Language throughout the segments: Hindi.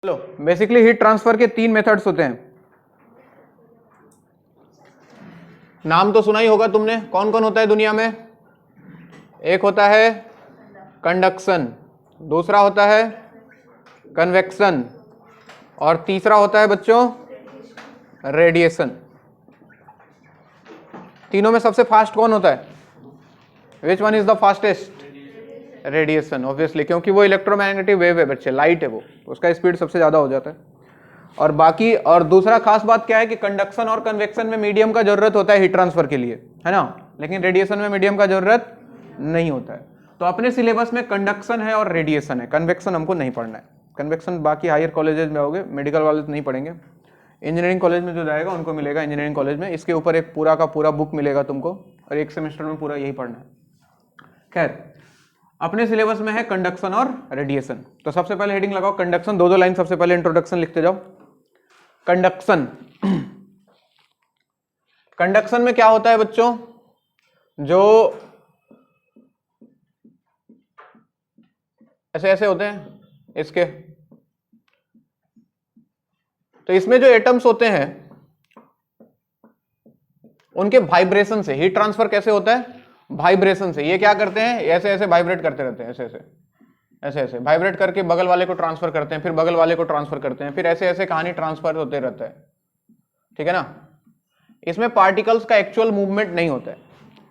चलो, बेसिकली हीट ट्रांसफर के 3 मेथड्स होते हैं। नाम तो सुना ही होगा तुमने, कौन कौन होता है दुनिया में? एक होता है कंडक्शन, दूसरा होता है कन्वेक्शन और तीसरा होता है बच्चों रेडिएशन। तीनों में सबसे फास्ट कौन होता है? Which one is the fastest? Radiation, obviously, क्योंकि वो इलेक्ट्रोमैग्नेटिक वेव है बच्चे, लाइट है वो, उसका स्पीड सबसे ज्यादा हो जाता है। और बाकी, और दूसरा खास बात क्या है कि कंडक्शन और कन्वेक्शन में मीडियम का जरूरत होता है हीट ट्रांसफर के लिए, है ना, लेकिन रेडिएशन में मीडियम का जरूरत नहीं होता है। तो अपने सिलेबस में कंडक्शन है और रेडिएशन है, कन्वेक्शन हमको नहीं पढ़ना है। कन्वेक्शन बाकी हायर कॉलेजेस में होगे, मेडिकल कॉलेज नहीं पढ़ेंगे। इंजीनियरिंग कॉलेज में जो जाएगा उनको मिलेगा, इंजीनियरिंग कॉलेज में इसके ऊपर एक पूरा का पूरा बुक मिलेगा तुमको, और एक सेमेस्टर में पूरा यही पढ़ना है। खैर, अपने सिलेबस में है कंडक्शन और रेडिएशन। तो सबसे पहले हेडिंग लगाओ कंडक्शन, दो लाइन सबसे पहले इंट्रोडक्शन लिखते जाओ। कंडक्शन, कंडक्शन में क्या होता है बच्चों? जो ऐसे ऐसे होते हैं इसके, तो इसमें जो एटम्स होते हैं उनके वाइब्रेशन से हीट ट्रांसफर कैसे होता है? वाइब्रेशन से। ये क्या करते हैं? ऐसे ऐसे वाइब्रेट करते रहते हैं, ऐसे ऐसे ऐसे ऐसे वाइब्रेट करके बगल वाले को ट्रांसफर करते हैं, फिर बगल वाले को ट्रांसफर करते हैं, फिर ऐसे ऐसे कहानी ट्रांसफर होते रहता है, ठीक है ना। इसमें पार्टिकल्स का एक्चुअल मूवमेंट नहीं होता है,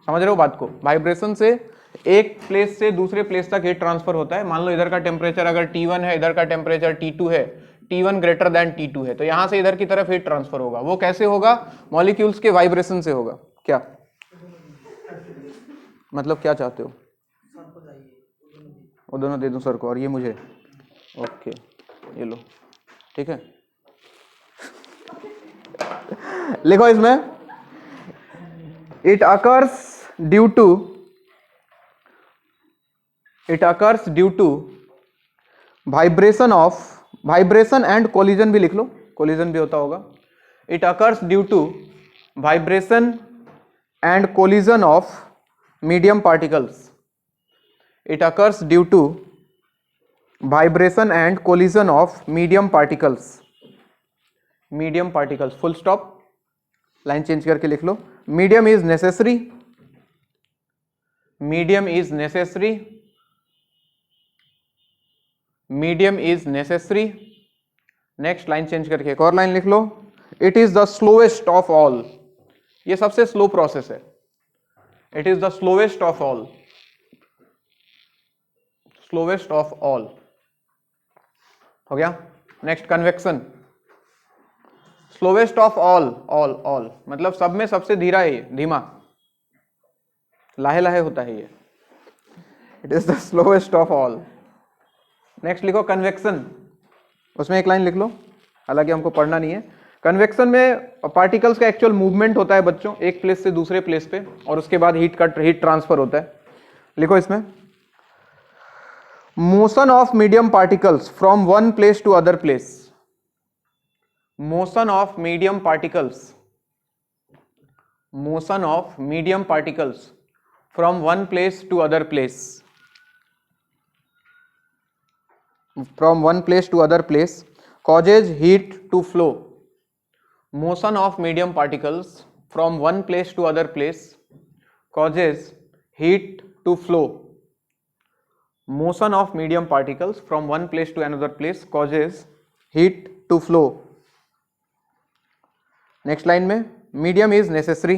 समझ रहे हो बात को? वाइब्रेशन से एक प्लेस से दूसरे प्लेस तक हीट ट्रांसफर होता है। मान लो इधर का टेम्परेचर अगर T1 है, इधर का टेम्परेचर T2 है, T1 ग्रेटर देन T2 है, तो यहां से इधर की तरफ हीट ट्रांसफर होगा। वो कैसे होगा? मॉलिक्यूल्स के वाइब्रेशन से होगा। क्या मतलब, क्या चाहते हो? वो दोनों दे दूं सर को और ये मुझे? ओके, ये लो, ठीक है। लिखो इसमें, it occurs due to vibration and collision भी लिख लो, कोलिजन भी होता होगा। It occurs due to vibration and collision of medium particles. It occurs due to vibration and collision of medium particles. Medium particles, full stop, line change करके लिख लो। Medium is necessary. Medium is necessary. Medium is necessary. Next line change करके एक और लाइन लिख लो। It is the slowest of all. ये सबसे स्लो प्रोसेस है। It is the slowest of all. Slowest of all हो गया। Next convection, slowest of all, all मतलब सब में सबसे धीरा है, ये धीमा, लाहे लाहे होता है ये। It is the slowest of all. Next लिखो कन्वेक्शन, उसमें एक लाइन लिख लो, हालांकि हमको पढ़ना नहीं है। कन्वेक्शन में पार्टिकल्स का एक्चुअल मूवमेंट होता है बच्चों, एक प्लेस से दूसरे प्लेस पे, और उसके बाद हीट ट्रांसफर होता है। लिखो इसमें, motion of medium particles from one place to other place. Motion of medium particles, motion of medium particles from one place to other place, from one place to other place causes heat to flow. Motion of medium particles from one place to other place causes heat to flow. Motion of medium particles from one place to another place causes heat to flow. Next line में, मीडियम इज नेसेसरी,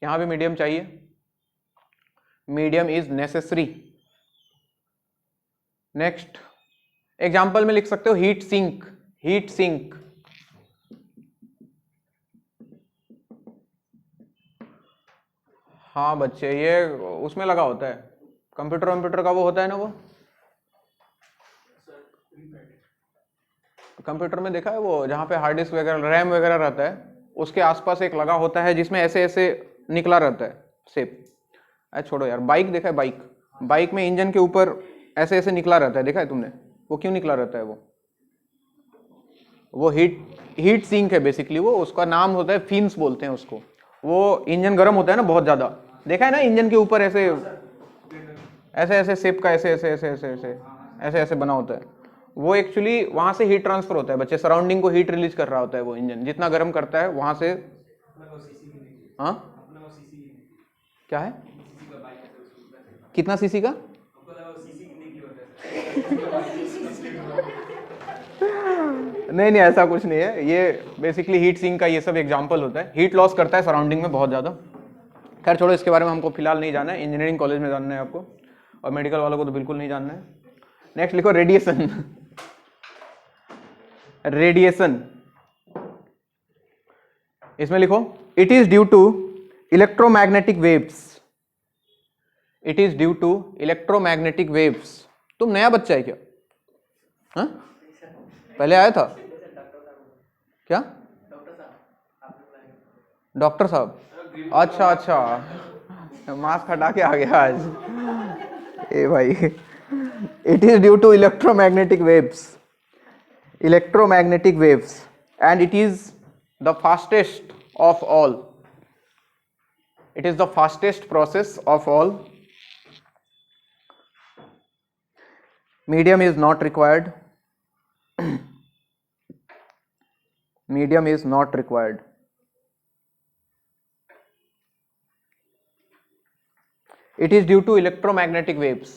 यहां भी मीडियम चाहिए, medium is necessary. Next example में लिख सकते हो हीट सिंक, हीट सिंक। हाँ बच्चे, ये उसमें लगा होता है, कंप्यूटर का वो होता है ना, वो कंप्यूटर में देखा है वो, जहाँ पे हार्ड डिस्क वगैरह, रैम वगैरह रहता है, उसके आसपास एक लगा होता है जिसमें ऐसे ऐसे निकला रहता है शेप। अरे छोड़ो यार, बाइक देखा है? बाइक में इंजन के ऊपर ऐसे ऐसे निकला रहता है, देखा है तुमने? वो क्यों निकला रहता है? वो हीट सिंक है बेसिकली, वो उसका नाम होता है फिन्स बोलते हैं उसको। वो इंजन गर्म होता है ना बहुत ज्यादा, देखा है ना, इंजन के ऊपर ऐसे ऐसे ऐसे शेप का ऐसे ऐसे ऐसे ऐसे ऐसे ऐसे ऐसे बना होता है, वो एक्चुअली वहां से हीट ट्रांसफर होता है बच्चे, सराउंडिंग को हीट रिलीज कर रहा होता है वो इंजन, जितना गर्म करता है वहां से। हाँ क्या है, कितना सीसी का? नहीं नहीं ऐसा कुछ नहीं है, ये बेसिकली हीट सिंक का ये सब एग्जांपल होता है। हीट लॉस करता है सराउंडिंग में बहुत ज़्यादा। खैर छोड़ो, इसके बारे में हमको फिलहाल नहीं जानना है, इंजीनियरिंग कॉलेज में जानना है आपको, और मेडिकल वालों को तो बिल्कुल नहीं जानना है। नेक्स्ट लिखो रेडिएशन। रेडिएशन, इसमें लिखो it is due to electromagnetic waves. It is due to electromagnetic waves. तुम नया बच्चा है क्या? हाँ पहले आया था क्या? डॉक्टर साहब, अच्छा अच्छा, मास्क हटा के आ गया आज। ए भाई, it is due to electromagnetic waves, electromagnetic waves, and it is the fastest of all. It is the fastest process of all. Medium is not required. Medium is not required. It is due to electromagnetic waves.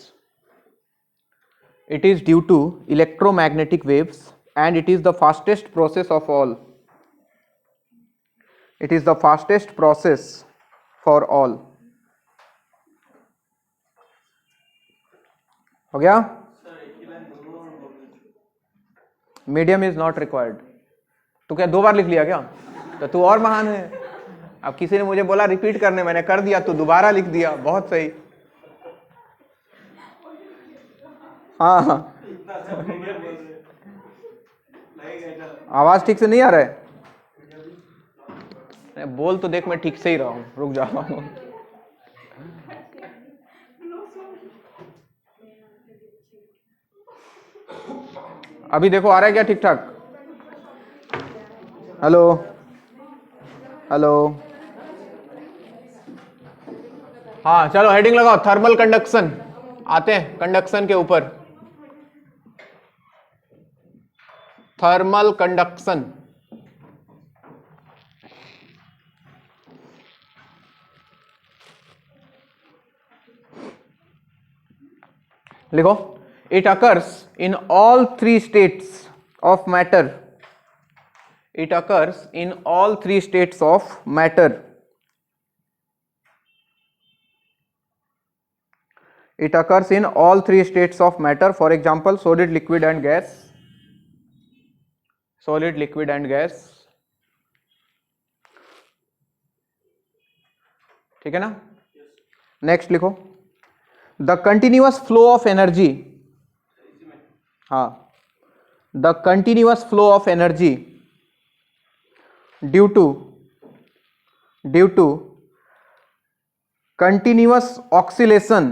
It is due to electromagnetic waves, and it is the fastest process of all. It is the fastest process for all. हो गया? Medium is not required. तो क्या 2 बार लिख लिया क्या? तो तू और महान है। अब किसी ने मुझे बोला रिपीट करने, मैंने कर दिया, तो दोबारा लिख दिया, बहुत सही। हाँ हाँ, आवाज ठीक से नहीं आ रहा है? बोल तो देख, मैं ठीक से ही रहा हूँ, रुक जा रहा हूँ। अभी देखो आ रहा है क्या ठीक ठाक? हेलो हेलो, हाँ चलो हेडिंग लगाओ, थर्मल कंडक्शन। आते हैं कंडक्शन के ऊपर। थर्मल कंडक्शन, लिखो it occurs in all 3 states of matter. It occurs in all 3 states of matter. It occurs in all 3 states of matter. For example, solid, liquid and gas. Solid, liquid and gas. ठीक है ना? नेक्स्ट लिखो the continuous flow of energy. हाँ, the continuous flow of energy due to continuous oscillation,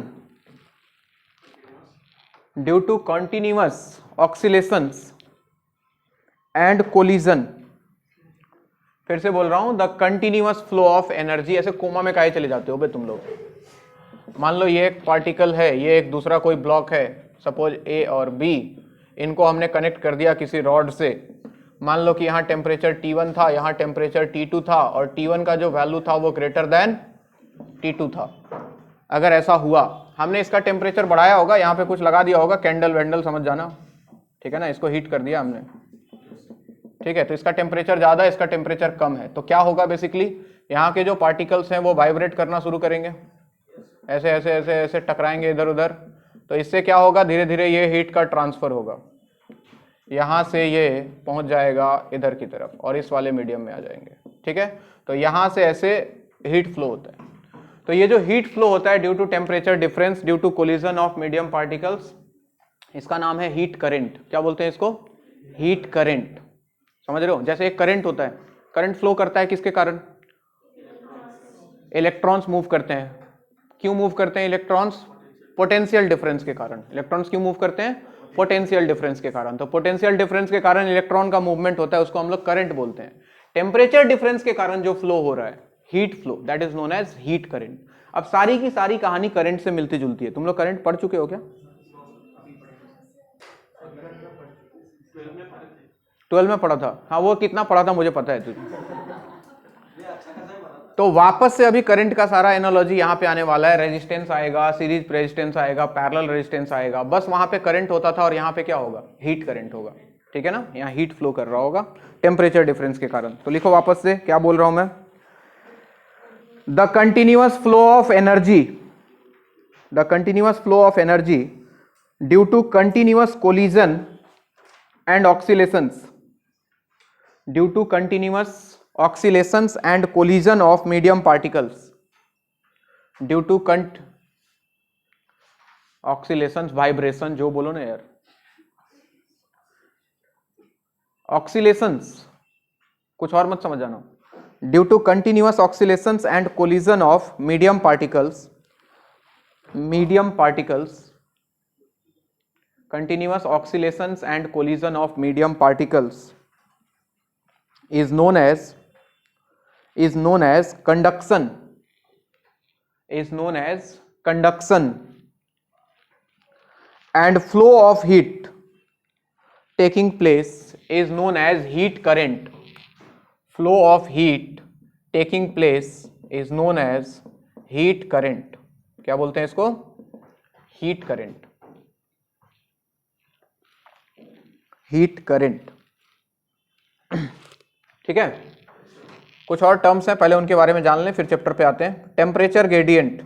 due to continuous oscillations and collision. फिर से बोल रहा हूं, the continuous flow of energy. ऐसे कोमा में काहे चले जाते हो बे तुम लोग? मान लो ये एक पार्टिकल है, ये एक दूसरा कोई ब्लॉक है, सपोज ए और बी, इनको हमने कनेक्ट कर दिया किसी रॉड से। मान लो कि यहाँ टेम्परेचर T1 था, यहाँ टेम्परेचर T2 था, और T1 का जो वैल्यू था वो ग्रेटर देन T2 था। अगर ऐसा हुआ, हमने इसका टेम्परेचर बढ़ाया होगा, यहाँ पे कुछ लगा दिया होगा, कैंडल वैंडल समझ जाना, ठीक है ना, इसको हीट कर दिया हमने, ठीक है, तो इसका टेम्परेचर ज़्यादा है, इसका टेम्परेचर कम है, तो क्या होगा बेसिकली, यहाँ के जो पार्टिकल्स हैं वो वाइब्रेट करना शुरू करेंगे, ऐसे ऐसे ऐसे ऐसे टकराएंगे इधर उधर। तो इससे क्या होगा, धीरे धीरे ये हीट का ट्रांसफर होगा, यहाँ से ये पहुँच जाएगा इधर की तरफ और इस वाले मीडियम में आ जाएंगे, ठीक है। तो यहाँ से ऐसे हीट फ्लो होता है। तो ये जो हीट फ्लो होता है due to temperature difference, due to collision of medium particles, इसका नाम है हीट करेंट। क्या बोलते हैं इसको? Heat current. समझ रहे हो? जैसे एक करंट होता है, करंट फ्लो करता है किसके कारण? इलेक्ट्रॉन्स मूव करते हैं। क्यों मूव करते हैं इलेक्ट्रॉन्स? पोटेंशियल डिफरेंस के कारण। इलेक्ट्रॉन्स क्यों मूव करते हैं? पोटेंशियल डिफरेंस के कारण। तो पोटेंशियल डिफरेंस के कारण इलेक्ट्रॉन का मूवमेंट होता है, उसको हम लोग करंट बोलते हैं। टेम्परेचर डिफरेंस के कारण जो फ्लो हो रहा है, heat flow, that is known as heat current. अब सारी की सारी कहानी करंट से मिलती जुलती है। तुम लोग करंट पढ़ चुके हो क्या? 12 में पढ़ा था, हाँ वो कितना पढ़ा था मुझे पता है तुझे। तो वापस से अभी करंट का सारा एनालॉजी यहाँ पे आने वाला है, रेजिस्टेंस आएगा, सीरीज रेजिस्टेंस आएगा, पैरेलल रेजिस्टेंस आएगा, बस वहां पे करंट होता था और यहाँ पे क्या होगा, हीट करंट होगा, ठीक है ना, यहाँ हीट फ्लो कर रहा होगा टेम्परेचर डिफरेंस के कारण। तो लिखो वापस से क्या बोल रहा हूं मैं, the continuous flow of energy, the continuous flow of energy due to continuous collision and oscillations, due to continuous oscillations and collision of medium particles, due to oscillations, vibration, जो बोलो ना यार, oscillations, कुछ और मत समझ जाना, due to continuous oscillations and collision of medium particles, continuous oscillations and collision of medium particles is known as conduction, and flow of heat taking place is known as heat current, flow of heat taking place is known as heat current, क्या बोलते हैं इसको, heat current, heat current, ठीक है। कुछ और टर्म्स हैं, पहले उनके बारे में जान लें फिर चैप्टर पे आते हैं। टेम्परेचर ग्रेडियंट,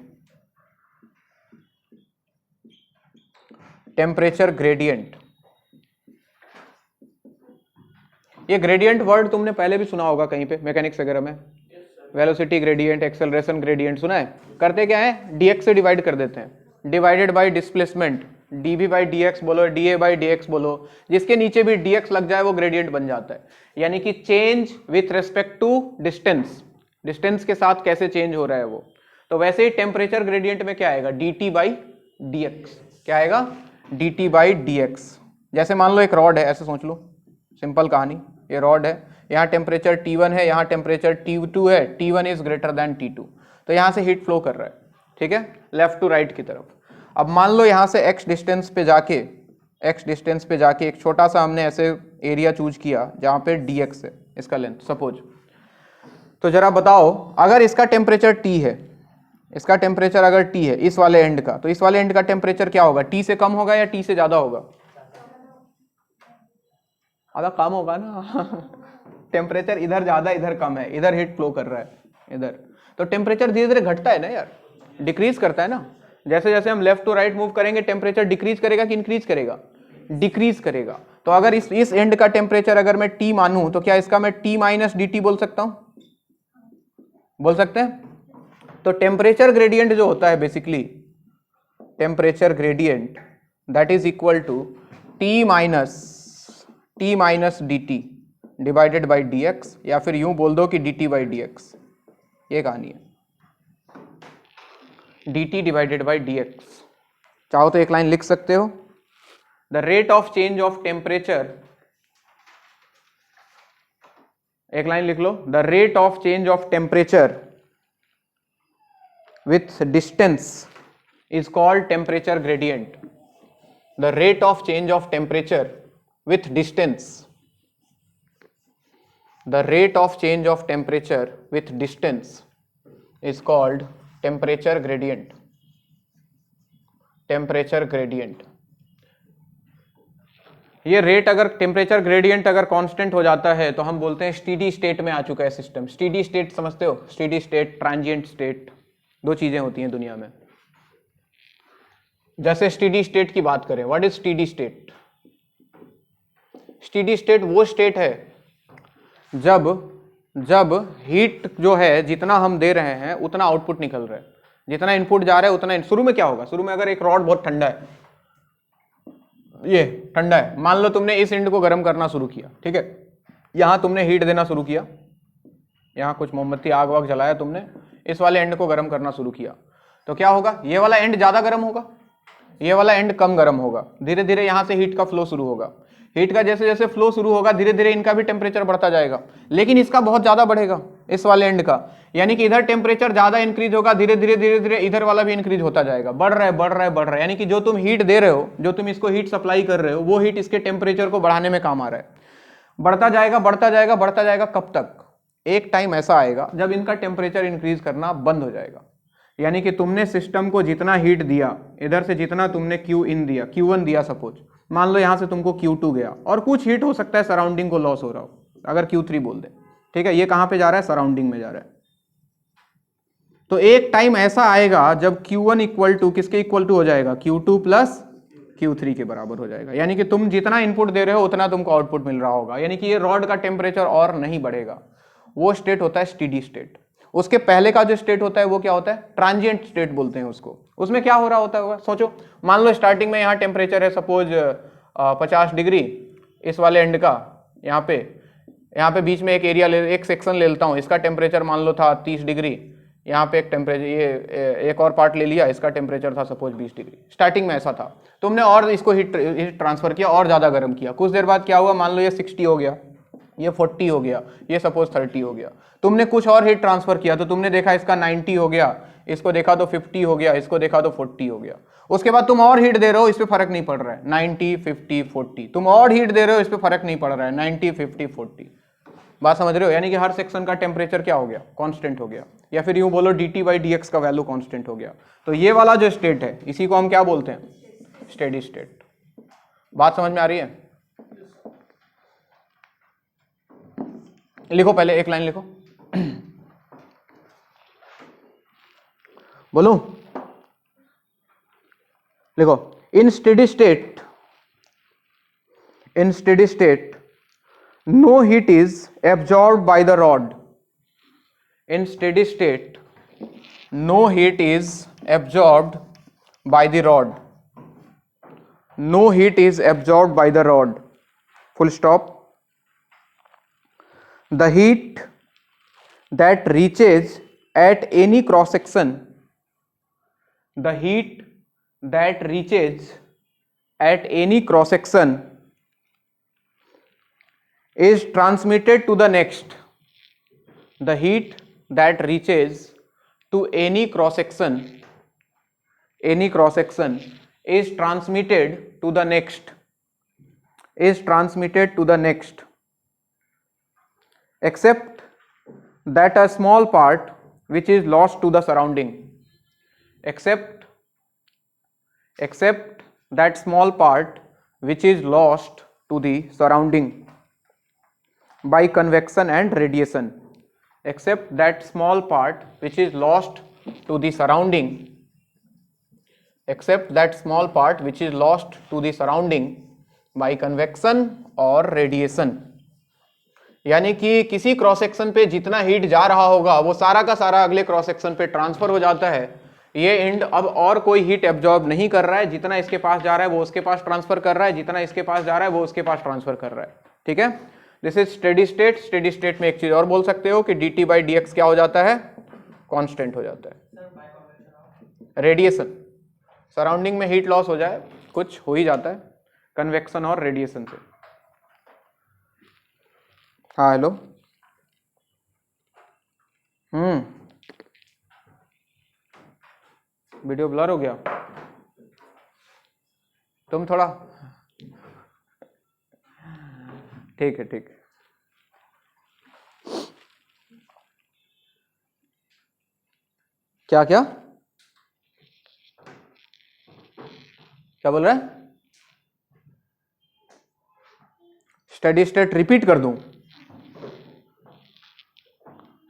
टेम्परेचर ग्रेडियंट, ये ग्रेडियंट वर्ड तुमने पहले भी सुना होगा कहीं पे मैकेनिक्स वगैरह में, वेलोसिटी ग्रेडियंट, एक्सेलरेशन ग्रेडियंट सुना है। करते क्या है, dx से डिवाइड कर देते हैं, divided by displacement, dv by dx बोलो, da बाई dx बोलो, जिसके नीचे भी dx लग जाए वो ग्रेडियंट बन जाता है, यानी कि change with respect to distance, distance के साथ कैसे चेंज हो रहा है वो। तो वैसे ही टेम्परेचर ग्रेडियंट में क्या आएगा, dt बाई dx, क्या आएगा, dt बाई dx। जैसे मान लो एक रॉड है, ऐसे सोच लो, सिंपल कहानी, ये रॉड है, यहाँ टेम्परेचर T1 है, यहाँ टेम्परेचर T2 है, T1 is greater than T2, तो यहाँ से हीट फ्लो कर रहा है, ठीक है, लेफ्ट टू राइट की तरफ। अब मान लो यहाँ से x डिस्टेंस पे जाके एक छोटा सा हमने ऐसे एरिया चूज किया जहाँ पे dx है इसका लेंथ सपोज। तो जरा बताओ, अगर इसका टेम्परेचर T है, इसका टेम्परेचर अगर T है इस वाले एंड का, तो इस वाले एंड का टेम्परेचर क्या होगा, T से कम होगा या T से ज्यादा होगा, आधा कम होगा ना टेम्परेचर इधर ज्यादा इधर कम है, इधर हीट फ्लो कर रहा है इधर, तो टेम्परेचर धीरे धीरे घटता है ना यार, डिक्रीज करता है ना। जैसे जैसे हम लेफ्ट टू राइट मूव करेंगे टेम्परेचर डिक्रीज करेगा कि इंक्रीज करेगा, डिक्रीज करेगा। तो अगर इस एंड का टेम्परेचर अगर मैं T मानूं तो क्या इसका मैं T माइनस dt बोल सकता हूं, बोल सकते हैं। तो टेम्परेचर ग्रेडियंट जो होता है basically, temperature gradient that is equal to T minus dt divided by dx, या फिर यूं बोल दो कि dt बाई dx, ये कहानी है, dt डिवाइडेड बाई dx। चाहो तो एक लाइन लिख सकते हो, the rate of change of temperature, एक लाइन लिख लो, the rate of change of temperature with distance is called temperature gradient, the rate of change of temperature with distance, the rate of change of temperature with distance is called temperature gradient, temperature gradient। ये रेट अगर टेम्परेचर ग्रेडियंट अगर कांस्टेंट हो जाता है तो हम बोलते हैं स्टीडी स्टेट में आ चुका है सिस्टम। स्टीडी स्टेट समझते हो, स्टीडी स्टेट, ट्रांजिएंट स्टेट, दो चीजें होती हैं दुनिया में। जैसे स्टीडी स्टेट की बात करें, what is steady state, steady state वो स्टेट है जब हीट जो है जितना हम दे रहे हैं उतना आउटपुट निकल रहा है, जितना इनपुट जा रहा है उतना। शुरू में क्या होगा, शुरू में अगर एक रॉड बहुत ठंडा है, ये ठंडा है, मान लो तुमने इस एंड को गर्म करना शुरू किया, ठीक है, यहां तुमने हीट देना शुरू किया, यहां कुछ मोमबत्ती आग वाग जलाया तुमने, इस वाले एंड को गर्म करना शुरू किया, तो क्या होगा, ये वाला एंड ज्यादा गर्म होगा, ये वाला एंड कम गर्म होगा। धीरे धीरे यहां से हीट का फ्लो शुरू होगा, हीट का जैसे जैसे फ्लो शुरू होगा धीरे धीरे इनका भी टेम्परेचर बढ़ता जाएगा, लेकिन इसका बहुत ज्यादा बढ़ेगा इस वाले एंड का, यानी कि इधर टेम्परेचर ज्यादा इंक्रीज होगा, धीरे धीरे धीरे धीरे इधर वाला भी इंक्रीज होता जाएगा, बढ़ रहा है बढ़ रहा है बढ़ रहा है। यानी कि जो तुम हीट दे रहे हो, जो तुम इसको हीट सप्लाई कर रहे हो, वो हीट इसके टेम्परेचर को बढ़ाने में काम आ रहा है। बढ़ता जाएगा बढ़ता जाएगा बढ़ता जाएगा, कब तक? एक टाइम ऐसा आएगा जब इनका टेम्परेचर इंक्रीज करना बंद हो जाएगा। यानी कि तुमने सिस्टम को जितना हीट दिया, इधर से जितना तुमने क्यू इन दिया, Q1 दिया सपोज, मान लो यहां से तुमको Q2 गया, और कुछ हीट हो सकता है सराउंडिंग को लॉस हो रहा हो, अगर Q3 बोल दे, ठीक है, ये कहां पे जा रहा है? सराउंडिंग में जा रहा है। तो एक टाइम ऐसा आएगा जब Q1 इक्वल टू किसके इक्वल टू हो जाएगा? Q2 प्लस Q3 के बराबर हो जाएगा। यानी कि तुम जितना इनपुट दे रहे हो उतना तुमको आउटपुट मिल रहा होगा। यानी कि ये रॉड का टेम्परेचर और नहीं बढ़ेगा। वो स्टेट होता है स्टेडी स्टेट। उसके पहले का जो स्टेट होता है वो क्या होता है? ट्रांजिएंट स्टेट बोलते हैं उसको। उसमें क्या हो रहा होता है? सोचो, मान लो स्टार्टिंग में यहाँ टेम्परेचर है सपोज 50 डिग्री, इस वाले एंड का, यहाँ पे बीच में एक एरिया एक सेक्शन ले लेता हूँ, इसका टेम्परेचर मान लो था 30 डिग्री, यहाँ पे एक टेम्परेचर, ये एक और पार्ट ले लिया, इसका टेम्परेचर था सपोज 20 डिग्री। स्टार्टिंग में ऐसा था, तुमने और इसको हीट ट्रांसफर किया और ज़्यादा गर्म किया। कुछ देर बाद क्या हुआ? मान लो ये 60 हो गया, ये 40 हो गया, ये सपोज 30 हो गया। तुमने कुछ और हीट ट्रांसफर किया तो तुमने देखा इसका 90 हो गया, इसको देखा तो 50 हो गया, इसको देखा तो 40 हो गया। उसके बाद तुम और हीट दे रहे हो, इस पर फर्क नहीं पड़ रहा है, 90 50 40। तुम और हीट दे रहे हो, इस पर फर्क नहीं पड़ रहा है, 90 50 40। बात समझ रहे हो? यानी कि हर सेक्शन का टेम्परेचर क्या हो गया? कांस्टेंट हो गया, या फिर यूं बोलो dt/dx का वैल्यू कांस्टेंट हो गया। तो ये वाला जो स्टेट है इसी को हम क्या बोलते हैं? Steady state. बात समझ में आ रही है? लिखो, पहले एक लाइन लिखो। बोलो, लिखो, in steady state no heat is absorbed by the rod. In steady state no heat is absorbed by the rod. No heat is absorbed by the rod, full stop. The heat that reaches at any cross section, the heat that reaches at any cross section is transmitted to the next. The heat that reaches to any cross section is transmitted to the next, except that a small part which is lost to the surrounding, except that small part which is lost to the surrounding by convection and radiation, except that small part which is lost to the surrounding, by convection और radiation। यानी कि किसी क्रॉस सेक्शन पे जितना हीट जा रहा होगा वो सारा का सारा अगले क्रॉस सेक्शन पे ट्रांसफर हो जाता है। ये एंड अब और कोई हीट एब्जॉर्ब नहीं कर रहा है, जितना इसके पास जा रहा है वो उसके पास ट्रांसफर कर रहा है, जितना इसके पास जा रहा है वो उसके पास ट्रांसफर कर रहा है। ठीक है, this is steady state. Steady state में एक चीज और बोल सकते हो कि dt/dx क्या हो जाता है? कांस्टेंट हो जाता है। रेडिएशन, सराउंडिंग में हीट लॉस हो जाए, कुछ हो ही जाता है कन्वेक्शन और रेडिएशन से। हाँ हेलो, वीडियो ब्लर हो गया, तुम थोड़ा, ठीक है ठीक है। क्या क्या क्या बोल रहे हैं? स्टेडी स्टेट रिपीट कर दूं?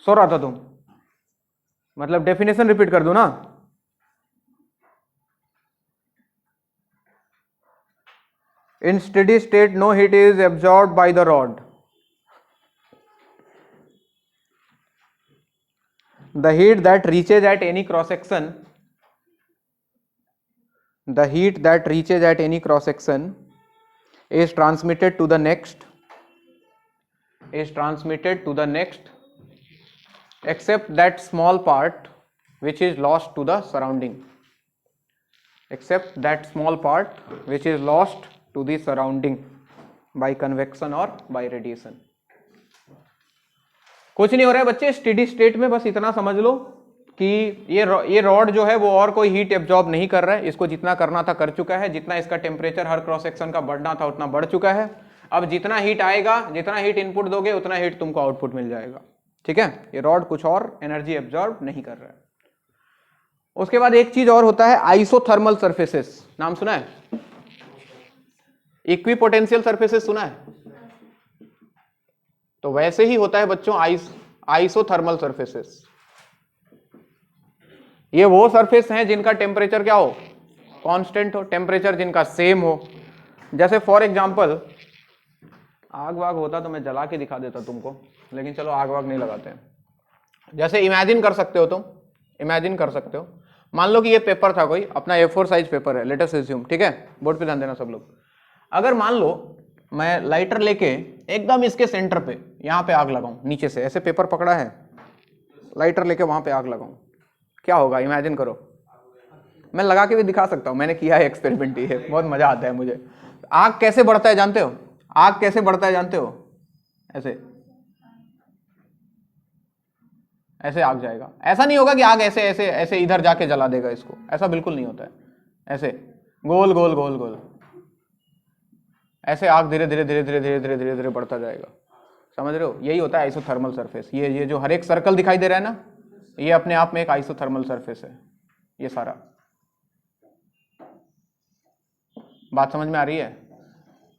सो रहा था तुम? मतलब डेफिनेशन रिपीट कर दूं ना? In steady state no heat is absorbed by the rod. The heat that reaches at any cross section, is transmitted to the next, except that small part which is lost to the surrounding, to the surrounding by convection और by radiation। कुछ नहीं हो रहा है बच्चे, स्टेडी स्टेट में बस इतना समझ लो कि ये रॉड जो है वो और कोई हीट एब्जॉर्ब नहीं कर रहा है, इसको जितना करना था कर चुका है, जितना इसका टेम्परेचर हर क्रॉस सेक्शन का बढ़ना था उतना बढ़ चुका है। अब जितना हीट आएगा, जितना हीट इनपुट दोगे उतना हीट तुमको आउटपुट मिल जाएगा, ठीक है। ये रॉड कुछ और एनर्जी एब्जॉर्ब नहीं कर रहा है। उसके बाद एक चीज और होता है, आइसोथर्मल सरफेसेस, नाम सुना है? इक्विपोटेंशियल सरफेसेस सुना है? तो वैसे ही होता है बच्चों आइसोथर्मल सरफेसेस। ये वो सरफेस हैं जिनका टेम्परेचर क्या हो, कांस्टेंट हो, टेम्परेचर जिनका सेम हो। जैसे फॉर एग्जांपल, आग वाग होता तो मैं जला के दिखा देता तुमको, लेकिन चलो आग वाग नहीं लगाते हैं। जैसे इमेजिन कर सकते हो तुम, इमेजिन कर सकते हो, मान लो कि ये पेपर था, कोई अपना A4 साइज पेपर है, लेट अस अज्यूम, ठीक है, बोर्ड पे ध्यान देना सब लोग। अगर मान लो मैं लाइटर लेके एकदम इसके सेंटर पे यहाँ पे आग लगाऊं, नीचे से ऐसे पेपर पकड़ा है, लाइटर लेके वहां पे आग लगाऊं, क्या होगा? इमेजिन करो। मैं लगा के भी दिखा सकता हूं, मैंने किया है एक्सपेरिमेंट, ये बहुत मजा आता है मुझे। आग कैसे बढ़ता है जानते हो? आग कैसे बढ़ता है जानते हो? ऐसे ऐसे आग जाएगा। ऐसा नहीं होगा कि आग ऐसे ऐसे ऐसे इधर जाके जला देगा इसको, ऐसा बिल्कुल नहीं होता है। ऐसे गोल गोल गोल गोल ऐसे आग धीरे धीरे धीरे धीरे धीरे धीरे धीरे धीरे बढ़ता जाएगा, समझ रहे हो? यही होता है आइसोथर्मल सरफेस। ये जो हर एक सर्कल दिखाई दे रहा है ना, ये अपने आप में एक आइसोथर्मल सरफेस है, ये सारा। बात समझ में आ रही है?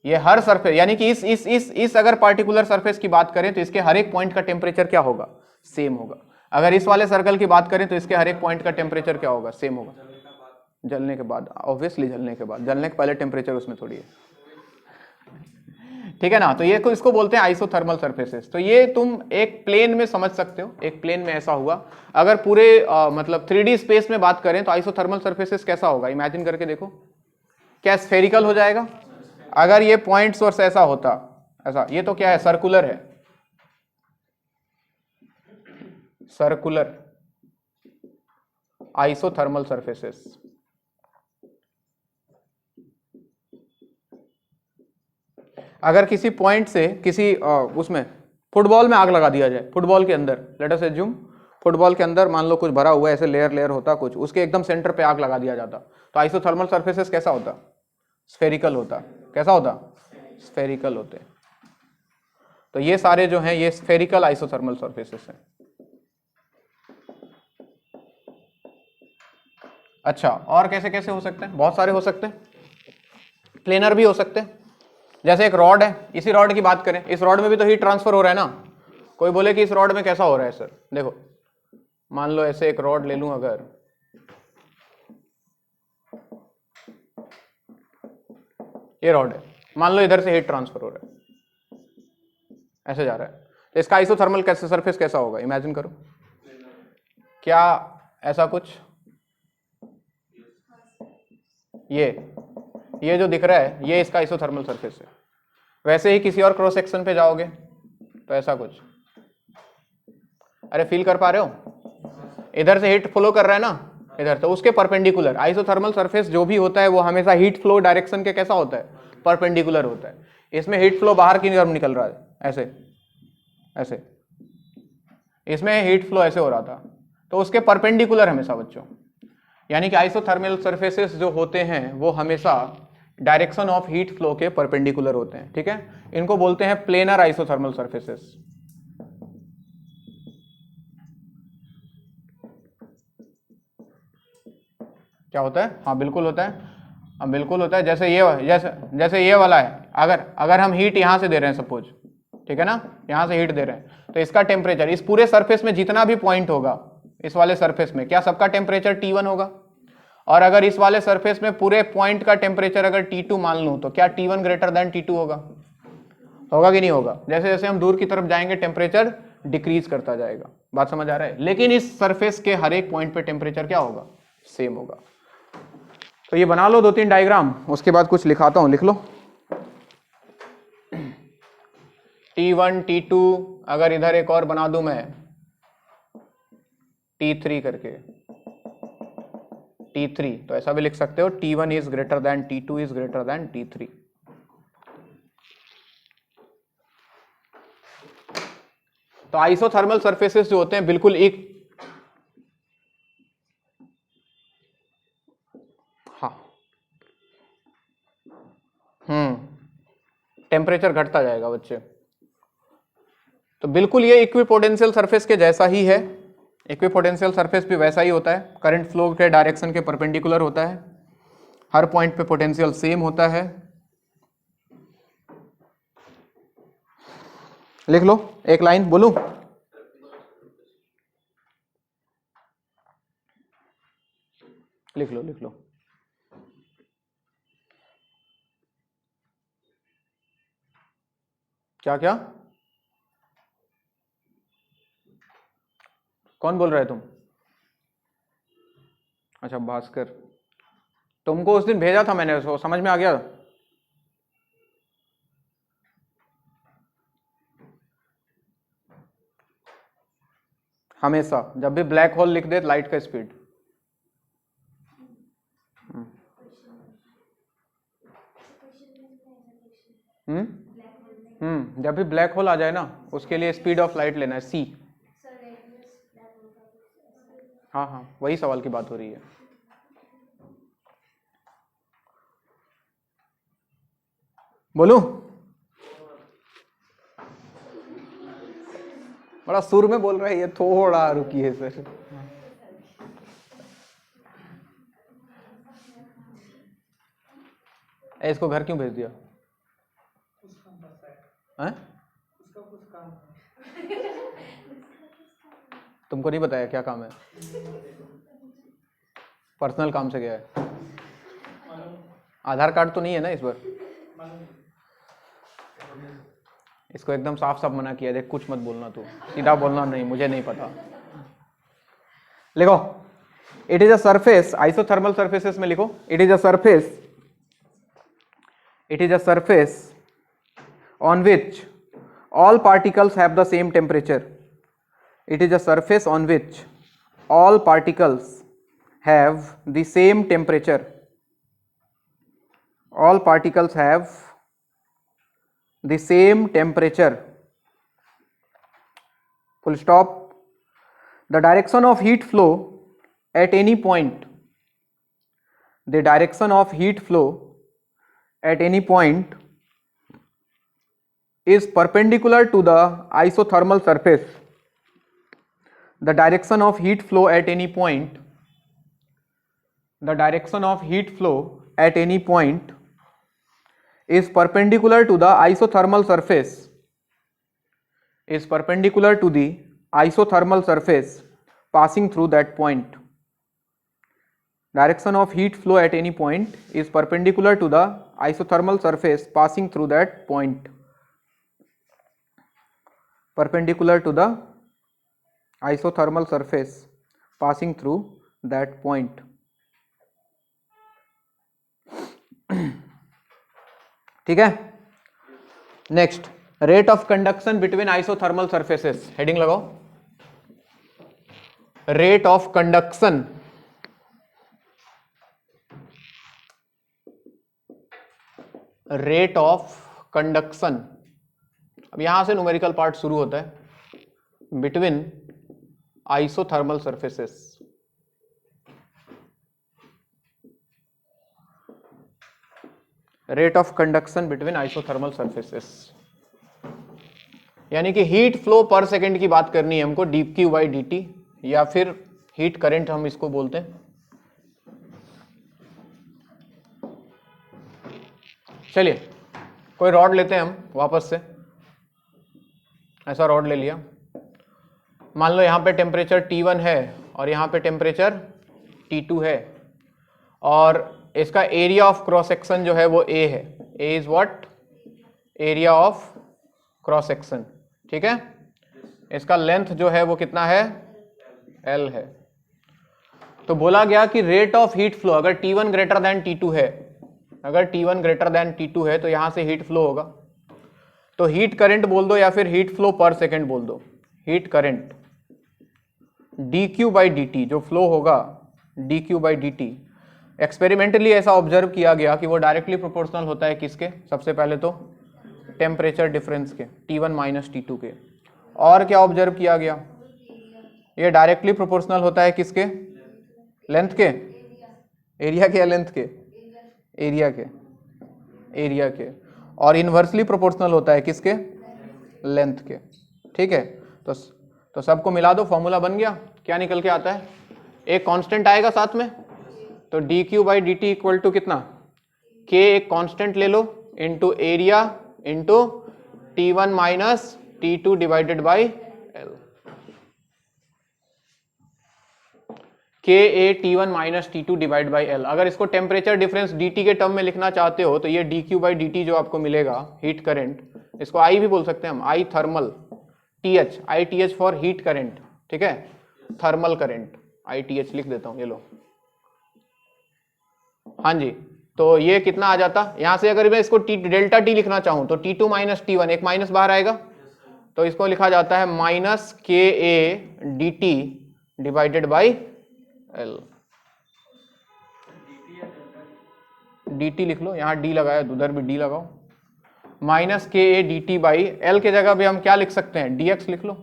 ये हर सरफेस, यानी कि इस अगर पार्टिकुलर सरफेस की बात करें तो इसके हर एक पॉइंट का टेम्परेचर क्या होगा? सेम होगा। अगर इस वाले सर्कल की बात करें तो इसके हर एक पॉइंट का टेम्परेचर क्या होगा? सेम होगा। जलने के बाद, ऑब्वियसली जलने के बाद, जलने के पहले टेम्परेचर उसमें थोड़ी है, ठीक है ना। तो ये इसको बोलते हैं आइसोथर्मल सरफेसेस। तो ये तुम एक प्लेन में समझ सकते हो, एक प्लेन में ऐसा हुआ। अगर पूरे मतलब 3D स्पेस में बात करें तो आइसोथर्मल सरफेसेस कैसा होगा? इमेजिन करके देखो, क्या स्फेरिकल हो जाएगा? अगर ये पॉइंट सोर्स ऐसा होता, ऐसा, ये तो क्या है? सर्कुलर है, सर्कुलर आइसोथर्मल सरफेसेस। अगर किसी पॉइंट से किसी उसमें फुटबॉल में आग लगा दिया जाए, फुटबॉल के अंदर, लेट अस अज्यूम फुटबॉल के अंदर मान लो कुछ भरा हुआ है, ऐसे लेयर लेयर होता कुछ, उसके एकदम सेंटर पे आग लगा दिया जाता, तो आइसोथर्मल सरफेसेस कैसा होता? स्फेरिकल होता। कैसा होता? स्फेरिकल होते। तो ये सारे जो हैं ये स्फेरिकल आइसोथर्मल सरफेसेस हैं। अच्छा, और कैसे कैसे हो सकते हैं? बहुत सारे हो सकते हैं, प्लेनर भी हो सकते हैं। जैसे एक रॉड है, इसी रॉड की बात करें, इस रॉड में भी तो हीट ट्रांसफर हो रहा है ना। कोई बोले कि इस रॉड में कैसा हो रहा है सर? देखो, मान लो ऐसे एक रॉड ले लूं, अगर ये रॉड है, मान लो इधर से हीट ट्रांसफर हो रहा है, ऐसे जा रहा है, तो इसका आइसोथर्मल कैसे सरफेस कैसा होगा? इमेजिन करो। क्या ऐसा कुछ? ये जो दिख रहा है ये इसका आइसोथर्मल सरफेस है। वैसे ही किसी और क्रॉस सेक्शन पे जाओगे तो ऐसा कुछ, अरे फील कर पा रहे हो? इधर से हीट फ्लो कर रहा है ना इधर, तो उसके परपेंडिकुलर आइसोथर्मल सरफेस जो भी होता है वो हमेशा हीट फ्लो डायरेक्शन के कैसा होता है? परपेंडिकुलर होता है। इसमें हीट फ्लो बाहर की तरफ निकल रहा है, ऐसे ऐसे, इसमें हीट फ्लो ऐसे हो रहा था, तो उसके परपेंडिकुलर हमेशा बच्चों, यानी कि आइसोथर्मल सरफेसेस जो होते हैं वो हमेशा डायरेक्शन ऑफ हीट फ्लो के परपेंडिकुलर होते हैं, ठीक है। इनको बोलते हैं प्लेनर आइसोथर्मल सरफेसेस। क्या होता है? हाँ बिल्कुल होता है, हाँ बिल्कुल होता है। जैसे ये वाला है, अगर हम हीट यहां से दे रहे हैं सपोज, ठीक है ना, यहां से हीट दे रहे हैं, तो इसका टेम्परेचर इस पूरे सरफेस में जितना भी पॉइंट होगा इस वाले सरफेस में, क्या सबका टेम्परेचर T1 होगा? और अगर इस वाले सरफेस में पूरे पॉइंट का टेम्परेचर अगर T2 मान लूं, तो क्या T1 ग्रेटर देन T2 होगा? होगा कि नहीं होगा? जैसे जैसे हम दूर की तरफ जाएंगे टेम्परेचर डिक्रीज करता जाएगा। बात समझ आ रहा है? लेकिन इस सरफेस के हर एक पॉइंट पे टेम्परेचर क्या होगा? सेम होगा। तो ये बना लो 2-3 डायग्राम, उसके बाद कुछ लिखाता हूं, लिख लो। T1 T2, अगर इधर एक और बना दूं मैं T3 करके, T3, तो ऐसा भी लिख सकते हो T1 is greater than T2 is greater than T3। तो आइसोथर्मल सरफेसेस जो होते हैं बिल्कुल एक, हाँ, टेम्परेचर घटता जाएगा बच्चे। तो बिल्कुल ये इक्विपोटेंशियल सरफेस के जैसा ही है, इक्विपोटेंशियल सरफेस भी वैसा ही होता है, करंट फ्लो के डायरेक्शन के परपेंडिकुलर होता है, हर पॉइंट पे पोटेंशियल सेम होता है। लिख लो एक लाइन, बोलूं? लिख लो लिख लो। क्या क्या? कौन बोल रहा है तुम? अच्छा भास्कर, तुमको उस दिन भेजा था मैंने, उसको समझ में आ गया? हमेशा जब भी ब्लैक होल लिख दे लाइट का स्पीड, जब भी ब्लैक होल आ जाए ना उसके लिए स्पीड ऑफ लाइट लेना है सी। हाँ हाँ वही सवाल की बात हो रही है। बोलूं? बड़ा सुर में बोल रहा है ये, थोड़ा रुकिए सर। इसको घर क्यों भेज दिया? हैं? तुमको नहीं बताया क्या काम है? पर्सनल काम से गया है। आधार कार्ड तो नहीं है ना इस बार? इसको एकदम साफ साफ मना किया, देख कुछ मत बोलना, तू सीधा बोलना, नहीं मुझे नहीं पता। लिखो, it is a surface, isothermal surfaces में लिखो, it is a surface on which all particles have the same temperature. It is a surface on which all particles have the same temperature. All particles have the same temperature. Full stop. The direction of heat flow at any point, the direction of heat flow at any point is perpendicular to the isothermal surface. The direction of heat flow at any point, the direction of heat flow at any point is perpendicular to the isothermal surface, is perpendicular to the isothermal surface passing through that point. Direction of heat flow at any point is perpendicular to the isothermal surface passing through that point. Perpendicular to the isothermal surface passing through that point. ठीक है, next, rate of conduction between isothermal surfaces, heading लगाओ, rate of conduction rate of conduction. अब यहां से न्यूमेरिकल पार्ट शुरू होता है, between isothermal surfaces. Rate of conduction between isothermal surfaces, यानी कि हीट फ्लो पर सेकेंड की बात करनी है हमको, dq/dt, या फिर हीट करंट हम इसको बोलते हैं। चलिए कोई रॉड लेते हैं हम वापस से, ऐसा रॉड ले लिया, मान लो यहाँ पे टेम्परेचर T1 है और यहाँ पे टेम्परेचर T2 है, और इसका एरिया ऑफ क्रॉस सेक्शन जो है वो A है। A is what? Area of cross section, ठीक है। इसका लेंथ जो है वो कितना है? L है। तो बोला गया कि रेट ऑफ हीट फ्लो, अगर T1 ग्रेटर देन T2 है, अगर T1 ग्रेटर देन T2 है तो यहां से हीट फ्लो होगा, तो हीट करंट बोल दो या फिर हीट फ्लो पर सेकेंड बोल दो। हीट करंट dq/dt जो फ्लो होगा, dq/dt, एक्सपेरिमेंटली ऐसा ऑब्जर्व किया गया कि वो डायरेक्टली प्रोपोर्शनल होता है किसके? सबसे पहले तो टेम्परेचर डिफरेंस के, T1 - T2 के। और क्या ऑब्जर्व किया गया? ये डायरेक्टली प्रोपोर्शनल होता है किसके? लेंथ के, एरिया के या लेंथ के? एरिया के, एरिया के। और इनवर्सली प्रोपोर्शनल होता है किसके? लेंथ के। ठीक है, तो सबको मिला दो, फॉर्मूला बन गया। क्या निकल के आता है? एक कांस्टेंट आएगा साथ में, तो D Q by D T equal to कितना? के एक कांस्टेंट ले लो into area into T1 minus T2 divided by L. K A T1 minus T2 divide by L. अगर इसको टेम्परेचर डिफरेंस dt के टर्म में लिखना चाहते हो तो ये D Q by D T जो आपको मिलेगा हीट करंट, इसको आई भी बोल सकते हैं हम, I thermal, TH, ITH for heat current. ठीक है, थर्मल करंट, ITH लिख देता हूं, ये लो। हाँ जी, तो ये कितना आ जाता? यहां से अगर मैं इसको डेल्टा टी लिखना चाहूं तो T2 माइनस T1, एक माइनस बाहर आएगा, तो इसको लिखा जाता है माइनस के A D T divided by L. D T लिख लो, यहां डी लगाया उधर भी डी लगाओ, माइनस के A D T by L के जगह भी हम क्या लिख सकते हैं? dx लिख लो,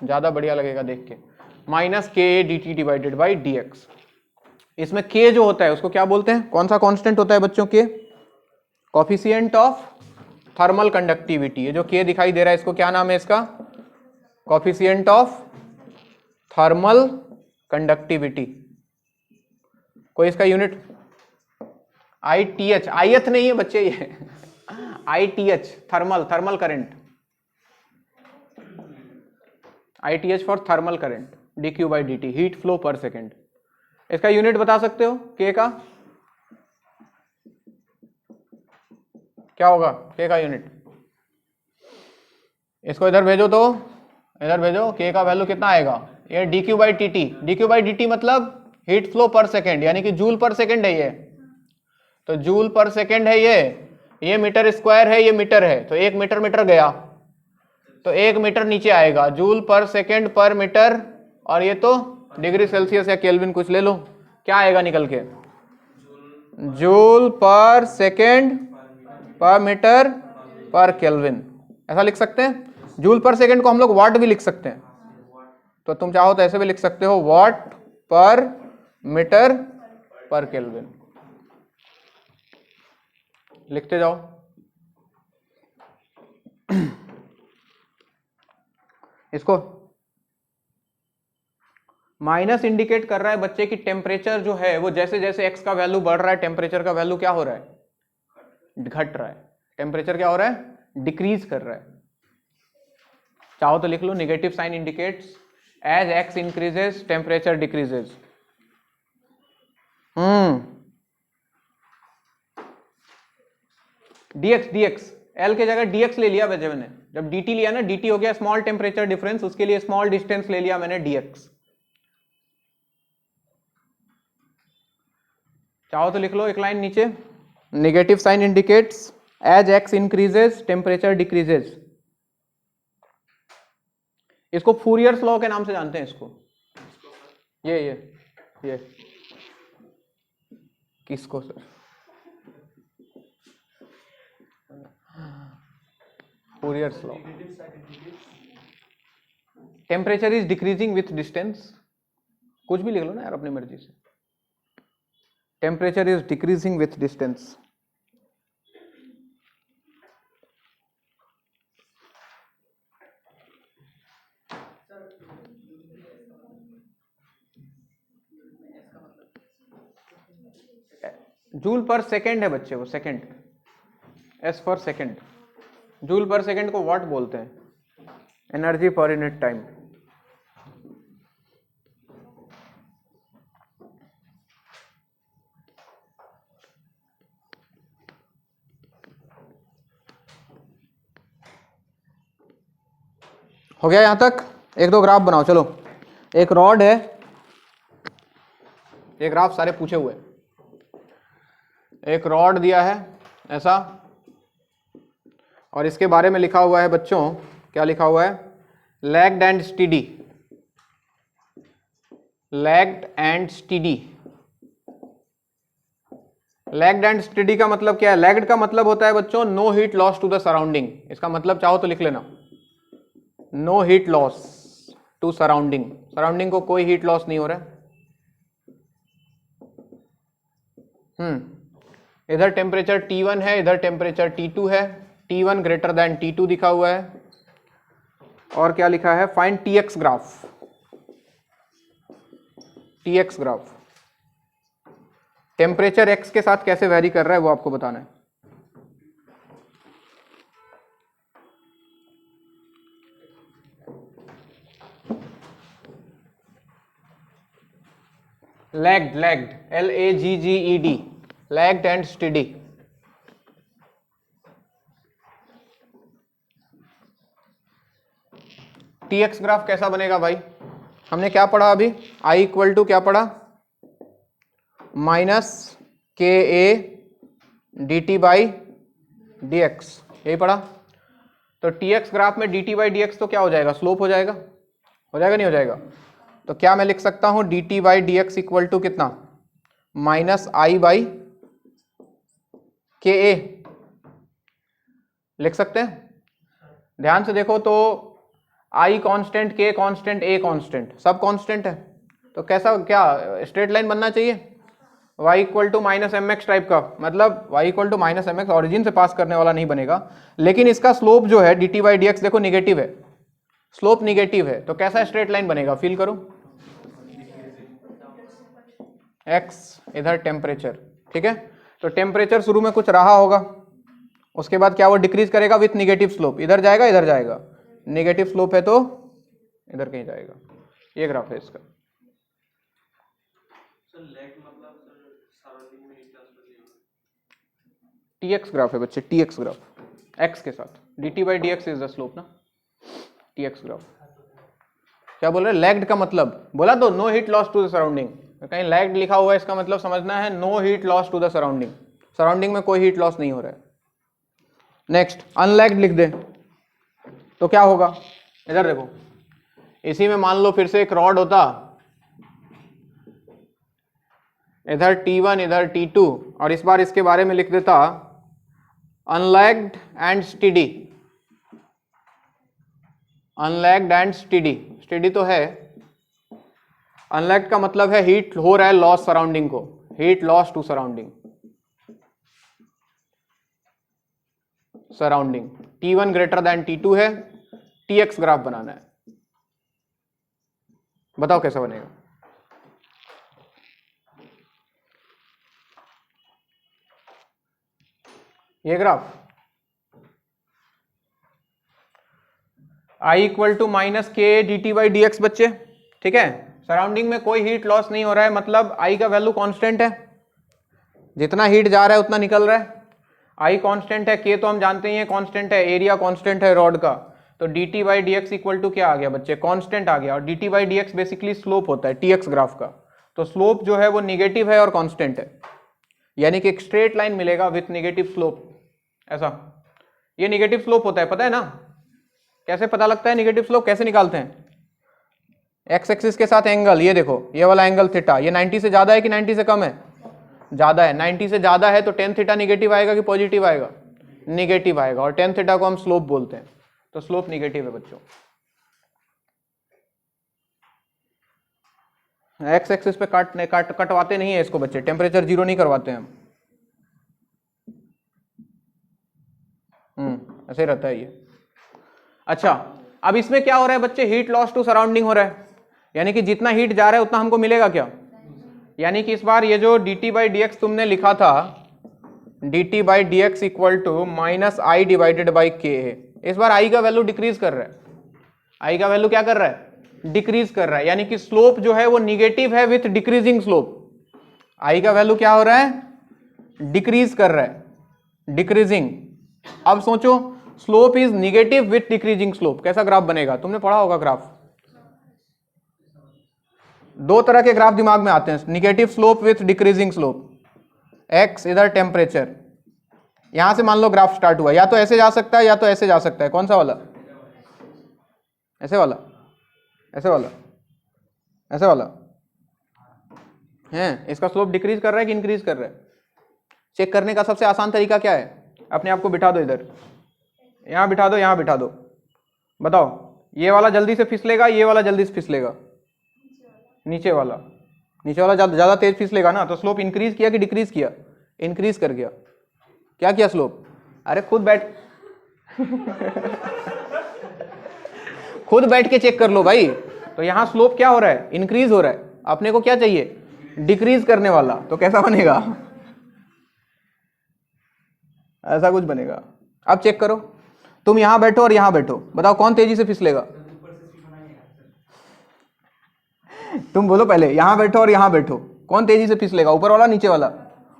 ज्यादा बढ़िया लगेगा देख के। माइनस के A D T divided by dx। इसमें k जो होता है उसको क्या बोलते हैं? कौन सा कांस्टेंट होता है बच्चों? k, coefficient of thermal conductivity. ये जो k दिखाई दे रहा है इसको क्या नाम है इसका? Coefficient of thermal conductivity. कोई इसका यूनिट? ITH, ith नहीं है बच्चे ये ITH, thermal current, ITH for thermal current, D Q by D T, heat flow पर सेकेंड। इसका यूनिट बता सकते हो के का? क्या होगा के का यूनिट? इसको इधर भेजो, तो इधर भेजो, के का वैल्यू कितना आएगा? ये D Q by T T, D Q by D T मतलब हीट फ्लो पर सेकेंड, यानी कि जूल पर सेकेंड है ये, तो जूल पर सेकेंड है ये मीटर स्क्वायर है, ये मीटर है, तो एक मीटर मीटर गया तो एक मीटर नीचे आएगा, जूल पर सेकेंड पर मीटर, और ये तो डिग्री सेल्सियस या केल्विन कुछ ले लो, क्या आएगा निकल के? जूल पर सेकेंड पर मीटर पर केल्विन, ऐसा लिख सकते हैं। जूल पर सेकेंड को हम लोग वाट भी लिख सकते हैं, तो तुम चाहो तो ऐसे भी लिख सकते हो, वाट पर मीटर पर केल्विन, लिखते जाओ। इसको माइनस इंडिकेट कर रहा है बच्चे की टेम्परेचर जो है वो जैसे जैसे x का वैल्यू बढ़ रहा है टेम्परेचर का वैल्यू क्या हो रहा है? घट रहा है। टेम्परेचर क्या हो रहा है? डिक्रीज कर रहा है। चाहो तो लिख लो, negative sign indicates as x increases temperature decreases. dx l के जगह dx ले लिया वैसे मैंने, जब dt लिया ना, dt हो गया स्मॉल टेम्परेचर डिफरेंस, उसके लिए स्मॉल डिस्टेंस ले लिया मैंने dx। चाहो तो लिख लो एक लाइन नीचे, negative sign indicates as x increases temperature decreases. इसको फूरियर्स लॉ के नाम से जानते हैं इसको। ये किसको sir? Fourier's law. Temperature is decreasing with distance, कुछ भी लिख लो ना यार अपनी मर्जी से। Temperature is decreasing with distance. Joule per second है बच्चे, वो second, S for second. Joule per second को वाट बोलते हैं, एनर्जी पर यूनिट टाइम। हो गया यहां तक? एक दो ग्राफ बनाओ चलो। एक रॉड है, ये ग्राफ सारे पूछे हुए। एक रॉड दिया है ऐसा, और इसके बारे में लिखा हुआ है बच्चों, क्या लिखा हुआ है? Lagged and steady, lagged and steady. Lagged and steady का मतलब क्या है? लैग्ड का मतलब होता है बच्चों no heat loss to the surrounding. इसका मतलब चाहो तो लिख लेना, no heat loss to surrounding. Surrounding को कोई हीट लॉस नहीं हो रहा है। इधर टेम्परेचर T1 है, इधर टेम्परेचर T2 है, T1 ग्रेटर देन T2 दिखा हुआ है। और क्या लिखा है, find TX graph. TX graph temperature x के साथ कैसे वेरी कर रहा है वो आपको बताना है। Lagged, LAGGED, lagged and steady. TX graph कैसा बनेगा भाई, हमने क्या पढ़ा अभी, I इक्वल टू क्या पढ़ा, -KA dt बाई dx, यही पढ़ा। तो TX ग्राफ में dt बाई dx तो क्या हो जाएगा, स्लोप हो जाएगा, नहीं हो जाएगा। तो क्या मैं लिख सकता हूं dt by dx equal to कितना, -I बाई KA, लिख सकते हैं। ध्यान से देखो तो I constant, K constant, A constant, सब कांस्टेंट है। तो कैसा, क्या स्ट्रेट लाइन बनना चाहिए, y equal to -mx type का, मतलब y equal to -mx origin से पास करने वाला नहीं बनेगा, लेकिन इसका स्लोप जो है dt बाई dx देखो निगेटिव है, स्लोप निगेटिव है, तो कैसा स्ट्रेट लाइन बनेगा, फील करो। x इधर टेम्परेचर, ठीक है। तो टेम्परेचर शुरू में कुछ रहा होगा, उसके बाद क्या वो डिक्रीज करेगा विथ निगेटिव स्लोप, इधर जाएगा, इधर जाएगा, निगेटिव स्लोप है तो इधर कहीं जाएगा। ये ग्राफ है इसका। TX ग्राफ है बच्चे, TX ग्राफ, x के साथ dt by dx is the slope ना, TX ग्राफ। क्या बोल रहे, लैग्ड का मतलब बोला तो no heat loss to the surrounding, कहीं लैग्ड लिखा हुआ है इसका मतलब समझना है no heat loss to the surrounding, surrounding में कोई हीट लॉस नहीं हो रहा है। नेक्स्ट अनलैग्ड लिख दे तो क्या होगा, इधर देखो, इसी में मान लो फिर से एक रॉड होता, इधर T1 इधर T2, और इस बार इसके बारे में लिख देता unlagged and steady, unlagged and steady, steady तो है, अनलैग्ड का मतलब है हीट हो रहा है लॉस सराउंडिंग को, heat loss to surrounding, surrounding T1 greater than T2 है, TX ग्राफ बनाना है, बताओ कैसा बनेगा। ये graph I equal to -K dt by dx बच्चे, ठीक है। सराउंडिंग में कोई हीट लॉस नहीं हो रहा है, मतलब I का वैल्यू कांस्टेंट है, जितना हीट जा रहा है उतना निकल रहा है। I कांस्टेंट है, K तो हम जानते ही हैं कांस्टेंट है, एरिया कांस्टेंट है रॉड का, तो dt by dx equal to क्या आ गया बच्चे, कांस्टेंट आ गया। और dt by dx basically slope होता है TX ग्राफ का, तो स्लोप जो है वो निगेटिव है और कांस्टेंट है, यानी कि एक स्ट्रेट लाइन मिलेगा विथ निगेटिव स्लोप, ऐसा। ये निगेटिव स्लोप होता है, पता है ना, कैसे पता लगता है निगेटिव स्लोप, कैसे निकालते हैं, एक्स एक्सिस के साथ एंगल, ये देखो ये वाला एंगल थीटा, ये 90 से ज्यादा है कि 90 से कम है, ज्यादा है, 90 से ज्यादा है तो टेन थीटा निगेटिव आएगा कि पॉजिटिव आएगा, निगेटिव आएगा, और टेन थीटा को हम स्लोप बोलते हैं, तो स्लोप निगेटिव है बच्चों। एक्स एक्सिस पे कटवाते नहीं है इसको बच्चे, टेम्परेचर जीरो नहीं करवाते हैं हम, ऐसे रहता है ये। अच्छा, अब इसमें क्या हो रहा है बच्चे, हीट लॉस टू सराउंडिंग हो रहा है, यानी कि जितना हीट जा रहा है उतना हमको मिलेगा क्या, यानी कि इस बार ये जो dt बाई dx तुमने लिखा था, dt by dx equal to -I divided by K है, इस बार I का वैल्यू डिक्रीज कर रहा है, I का वैल्यू क्या कर रहा है, डिक्रीज कर रहा है, यानी कि स्लोप जो है वो निगेटिव है विथ डिक्रीजिंग स्लोप, I का वैल्यू क्या हो रहा है, डिक्रीज कर रहा है, डिक्रीजिंग। अब सोचो slope is negative with decreasing slope, कैसा ग्राफ बनेगा, तुमने पढ़ा होगा ग्राफ, दो तरह के ग्राफ दिमाग में आते हैं, negative slope with decreasing slope, x इधर टेम्परेचर, यहां से मान लो ग्राफ स्टार्ट हुआ, या तो ऐसे जा सकता है या तो ऐसे जा सकता है, कौन सा वाला, ऐसे वाला, ऐसे वाला, ऐसे वाला है, इसका स्लोप डिक्रीज कर रहा है कि इंक्रीज कर रहा है। चेक करने का सबसे आसान तरीका क्या है, अपने आप को बिठा दो इधर, यहां बिठा दो, यहां बिठा दो, बताओ ये वाला जल्दी से फिसलेगा, ये वाला जल्दी से फिसलेगा, नीचे वाला, नीचे वाला ज्यादा तेज फिसलेगा ना, तो स्लोप इंक्रीज किया कि डिक्रीज किया, इंक्रीज कर गया। क्या किया स्लोप? अरे खुद बैठ खुद बैठ के चेक कर लो भाई। तो यहां स्लोप क्या हो रहा है? इंक्रीज हो रहा है। अपने को क्या चाहिए? डिक्रीज करने वाला। तो कैसा बनेगा? ऐसा कुछ बनेगा। अब चेक करो, तुम यहां बैठो और यहां बैठो, बताओ कौन तेजी से फिसलेगा? तुम बोलो पहले, यहां बैठो और यहां बैठो, कौन तेजी से फिसलेगा? ऊपर वाला नीचे वाला?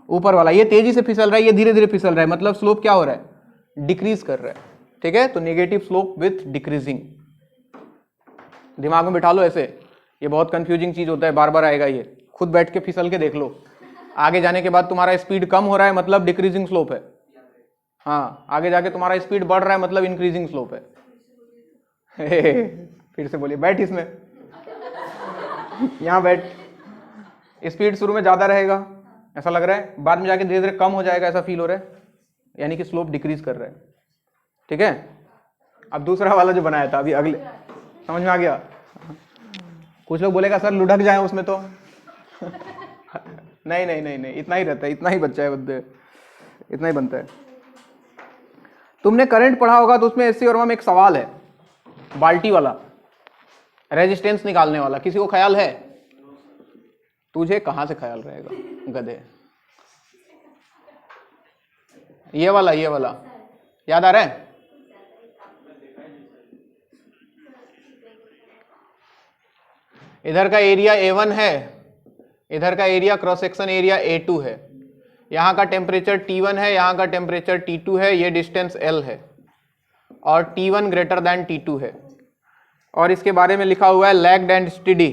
ऊपर वाला। ये तेजी से फिसल रहा है, ये धीरे धीरे फिसल रहा है, मतलब स्लोप क्या हो रहा है? डिक्रीज कर रहा है। ठीक है, तो नेगेटिव स्लोप विथ डिक्रीजिंग। दिमाग में बिठा लो ऐसे, ये बहुत कंफ्यूजिंग चीज होता है, बार बार आएगा ये। खुद बैठ के फिसल के देख लो, आगे जाने के बाद तुम्हारा स्पीड कम हो रहा है मतलब डिक्रीजिंग स्लोप है। हाँ, आगे जाके तुम्हारा स्पीड बढ़ रहा है मतलब इंक्रीजिंग स्लोप है। फिर से बोलिए, बैठ इसमें, यहां बैठ। स्पीड शुरू में ज्यादा रहेगा ऐसा लग रहा है, बाद में जाके धीरे धीरे कम हो जाएगा ऐसा फील हो रहा है, यानी कि स्लोप डिक्रीज कर रहा है। ठीक है, अब दूसरा वाला जो बनाया था अभी, अगले, समझ में आ गया? कुछ लोग बोलेगा सर लुढ़क जाए उसमें तो नहीं नहीं नहीं नहीं, इतना ही रहता है, इतना ही बच्चा है बंदे, इतना ही बनता है। तुमने करंट पढ़ा होगा तो उसमें एससी वर्मा में एक सवाल है, बाल्टी वाला, रेजिस्टेंस निकालने वाला। किसी को ख्याल है? तुझे कहां से ख्याल रहेगा गधे? ये वाला याद आ रहा है? इधर का एरिया A1 है, इधर का area cross section area A2 है, यहां का टेम्परेचर T1 है, यहां का टेम्परेचर T2 है, ये डिस्टेंस L है और T1 ग्रेटर देन T2 है, और इसके बारे में लिखा हुआ है लैग्ड एंड स्टेडी।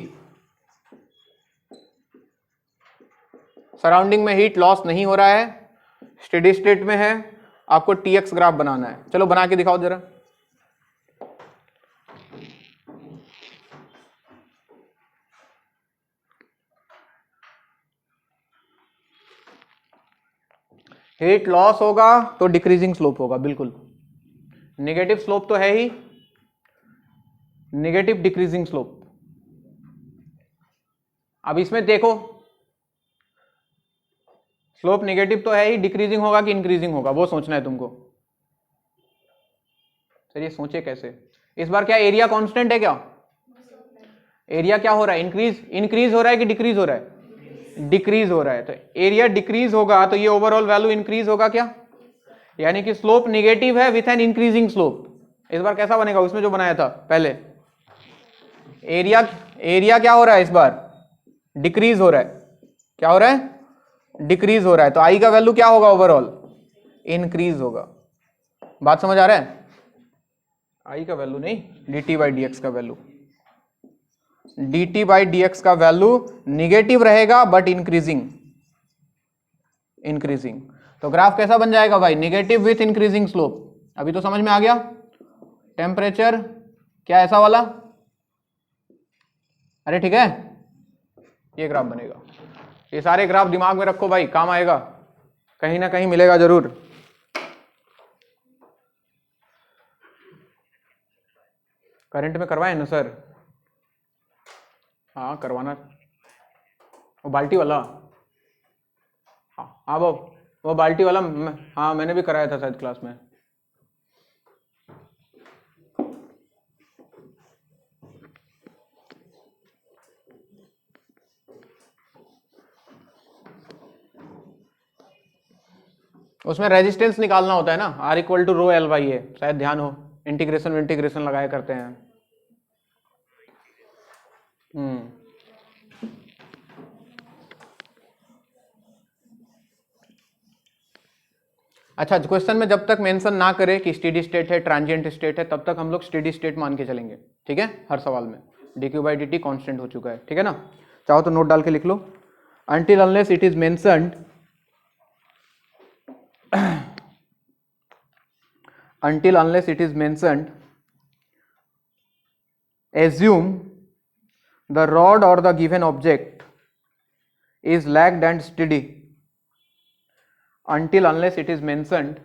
सराउंडिंग में हीट लॉस नहीं हो रहा है, स्टेडी स्टेट में है, आपको TX ग्राफ बनाना है। चलो बना के दिखाओ जरा। हीट लॉस होगा तो डिक्रीजिंग स्लोप होगा, बिल्कुल। नेगेटिव स्लोप तो है ही, नेगेटिव डिक्रीजिंग स्लोप। अब इसमें देखो, स्लोप नेगेटिव तो है ही, डिक्रीजिंग होगा कि इंक्रीजिंग होगा वो सोचना है तुमको। चलिए सोचे कैसे। इस बार क्या एरिया कांस्टेंट है? क्या एरिया क्या हो रहा है? इंक्रीज हो रहा है कि डिक्रीज हो रहा है? डिक्रीज हो रहा है। तो एरिया डिक्रीज होगा तो ये ओवरऑल वैल्यू इंक्रीज होगा क्या? यानी कि स्लोप नेगेटिव है विथ एन इंक्रीजिंग स्लोप। इस बार कैसा बनेगा? उसमें जो बनाया था पहले, एरिया क्या हो रहा है? इस बार डिक्रीज हो रहा है। क्या हो रहा है? डिक्रीज हो रहा है। तो आई का वैल्यू क्या होगा? ओवरऑल इंक्रीज होगा। बात समझ आ रहा है? आई का वैल्यू नहीं, dt बाई डी एक्स का value, dt by D x का वैल्यू निगेटिव रहेगा बट इंक्रीजिंग। तो ग्राफ कैसा बन जाएगा भाई? Negative with increasing slope. अभी तो समझ में आ गया। टेम्परेचर क्या ऐसा वाला? अरे ठीक है, ये ग्राफ बनेगा। ये सारे ग्राफ दिमाग में रखो भाई, काम आएगा, कहीं ना कहीं मिलेगा जरूर। करंट में करवाए ना सर? हाँ करवाना। वो बाल्टी वाला, हाँ वो बाल्टी वाला, हाँ मैंने भी कराया था शायद क्लास में। उसमें रेजिस्टेंस निकालना होता है ना, R equal to rho L by A, शायद ध्यान हो, इंटीग्रेशन लगाया करते हैं। अच्छा, क्वेश्चन में जब तक मेंशन ना करे कि स्टेडी स्टेट है, ट्रांजिएंट स्टेट है, तब तक हम लोग स्टेडी स्टेट मान के चलेंगे। ठीक है, हर सवाल में dq बाई dt कांस्टेंट हो चुका है। ठीक है ना? चाहो तो नोट डाल के लिख लो। until unless it is mentioned assume the rod or the given object is lagged and steady. Until unless it is mentioned,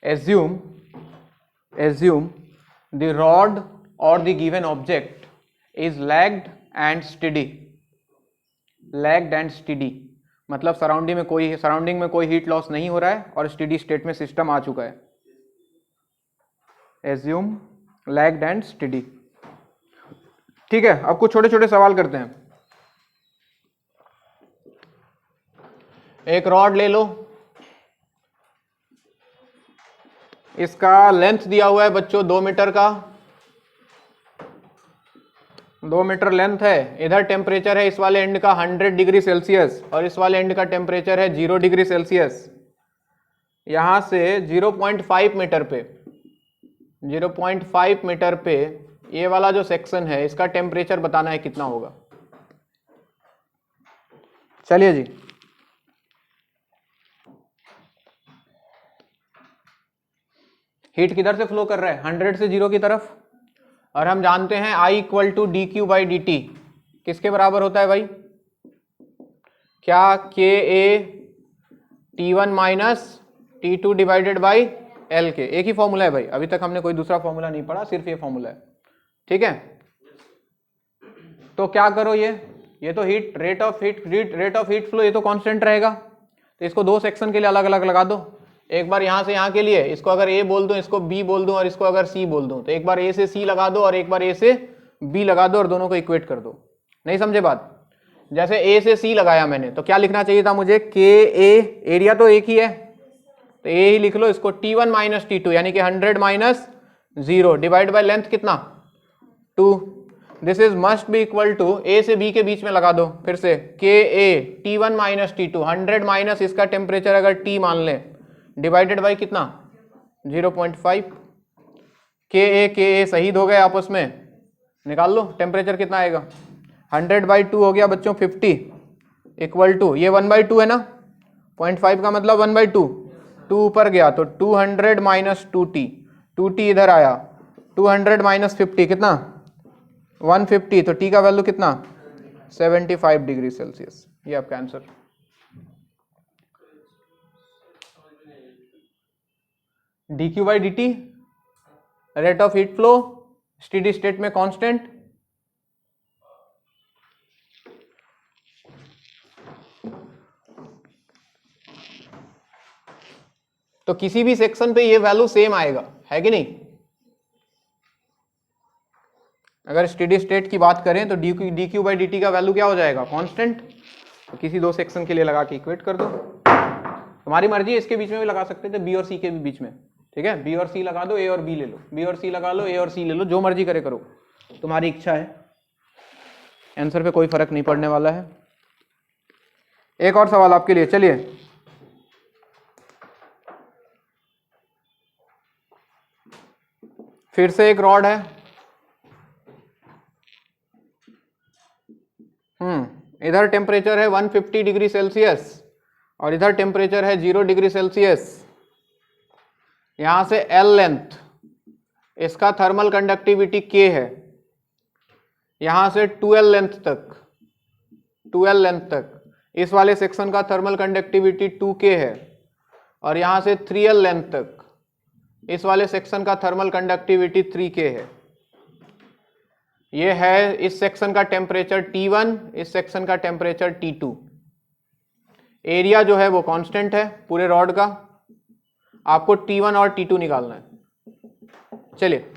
assume the rod or the given object is lagged and steady. मतलब सराउंडिंग में कोई हीट लॉस नहीं हो रहा है और स्टेडी स्टेट में सिस्टम आ चुका है। Assume lagged and steady. ठीक है, अब कुछ छोटे छोटे सवाल करते हैं। एक रॉड ले लो, इसका लेंथ दिया हुआ है बच्चों 2 मीटर का, 2 मीटर लेंथ है। इधर टेम्परेचर है इस वाले एंड का 100 डिग्री सेल्सियस और इस वाले एंड का टेम्परेचर है 0 डिग्री सेल्सियस। यहां से 0.5 मीटर पे 0.5 मीटर पे ये वाला जो सेक्शन है इसका टेम्परेचर बताना है कितना होगा। चलिए जी, हीट किधर से फ्लो कर रहा है 100 से 0 की तरफ, और हम जानते हैं I equal to D Q by D T किसके बराबर होता है भाई, क्या K A T1 minus T2 divided by L के। एक ही फॉर्मूला है भाई, अभी तक हमने कोई दूसरा फॉर्मूला नहीं पढ़ा, सिर्फ ये फॉर्मूला है। ठीक है, तो क्या करो, ये तो रेट ऑफ हीट फ्लो ये तो कांस्टेंट रहेगा, तो इसको 2 सेक्शन के लिए अलग अलग लगा दो। एक बार यहां से यहां के लिए इसको अगर A बोल दूं, इसको B बोल दूं और इसको अगर C बोल दूं, तो एक बार A से C लगा दो और एक बार A से B लगा दो और दोनों को इक्वेट कर दो। नहीं समझे बात? जैसे A से C लगाया मैंने तो क्या लिखना चाहिए था मुझे, के ए, एरिया तो एक ही है तो A ही लिख लो, इसको T1 माइनस T2 यानी कि 100 माइनस 0 डिवाइड बाय लेंथ कितना 2। This is must be equal to A से B के बीच में लगा दो फिर से, के A T1 minus T2 100 minus इसका टेम्परेचर अगर T मान लें डिवाइडेड बाई कितना 0.5। के ए शहीद हो गए आपस में, निकाल लो टेम्परेचर कितना आएगा, 100/2 हो गया बच्चों 50 इक्वल टू ये 1/2 है ना, 0.5 का मतलब 1/2, 2 ऊपर गया तो 200 माइनस 2t, 2t इधर आया, 200 माइनस 50 कितना 150, तो t का वैल्यू कितना 75 डिग्री सेल्सियस। ये आपका answer. D Q by D T rate of heat flow steady state में कांस्टेंट। तो किसी भी सेक्शन पे ये वैल्यू सेम आएगा, है कि नहीं। अगर स्टेडी स्टेट की बात करें तो D Q by D T का वैल्यू क्या हो जाएगा कांस्टेंट। तो किसी 2 सेक्शन के लिए लगा के इक्वेट कर दो, तुम्हारी मर्जी है, इसके बीच में भी लगा सकते थे, बी और सी के भी बीच में। ठीक है, बी और सी लगा दो, ए और बी ले लो, बी और सी लगा लो, ए और सी ले लो, जो मर्जी करे करो, तुम्हारी इच्छा है, आंसर पे कोई फर्क नहीं पड़ने वाला है। एक और सवाल आपके लिए, चलिए। फिर से एक रॉड है, इधर टेम्परेचर है 150 डिग्री सेल्सियस और इधर टेम्परेचर है 0 डिग्री सेल्सियस। यहां से L लेंथ, इसका थर्मल कंडक्टिविटी K है, यहां से 2L लेंथ तक इस वाले सेक्शन का थर्मल कंडक्टिविटी 2K है और यहां से 3L लेंथ तक इस वाले सेक्शन का थर्मल कंडक्टिविटी 3K है। ये है इस सेक्शन का टेम्परेचर T1, इस सेक्शन का टेम्परेचर T2। एरिया जो है वो कांस्टेंट है पूरे रॉड का, आपको T1 और T2 निकालना है। चलिए,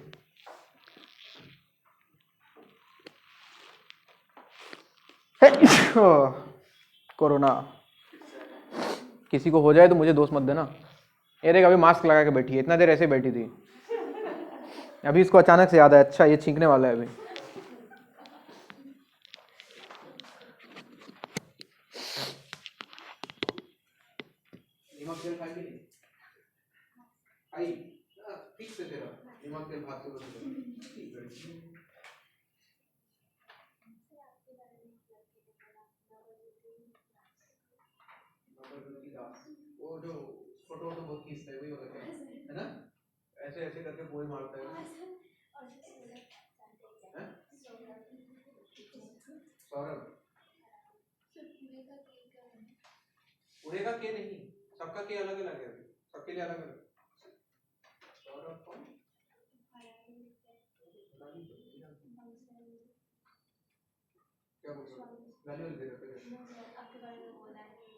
कोरोना किसी को हो जाए तो मुझे दोष मत देना। ये देख अभी मास्क लगा के बैठी है, इतना देर ऐसे बैठी थी, अभी इसको अचानक से याद आया अच्छा ये छींकने वाला है अभी। नमक तेल खाएंगे नहीं? आई फिक्स है तेरा नमक तेल भात को वो जो फोटो बहुत खींचता है वही होता है ना, ऐसे ऐसे करके पोल मारता है। सौरभ पूरे का के नहीं, सबका के अलग अलग है, सबके लिए अलग अलग। सौरभ कौन? क्या बोल रहे हो? वैल्यू दे रहे थे आपके बारे में बोला है कि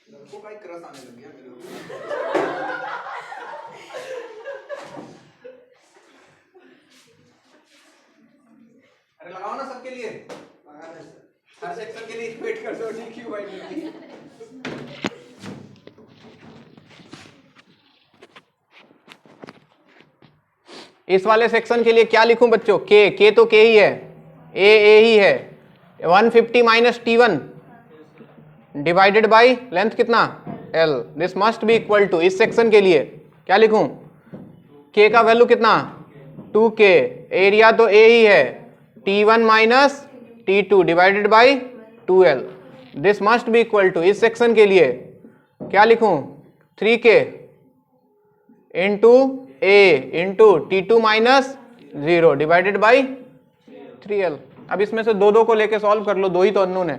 लड़कों का ही क्रश आने लग गया मेरे ऊपर। अरे लगाओ ना सबके लिए, हर सेक्शन के लिए वेट कर दो। ठीक क्यों भाई? इस वाले सेक्शन के लिए क्या लिखूं बच्चों? के तो के ही है, ए ही है। 150 minus T1 divided by length कितना L, this must be equal to, इस सेक्शन के लिए क्या लिखूं? के का वैल्यू कितना 2K, एरिया तो ए ही है, T1 minus T2 divided by 2L, this must be equal to, इस सेक्शन के लिए क्या लिखूं? 3K into A into T2 minus 0 divided by 3L। अब इसमें से दो को लेके सॉल्व कर लो, दो ही तो अननोन है,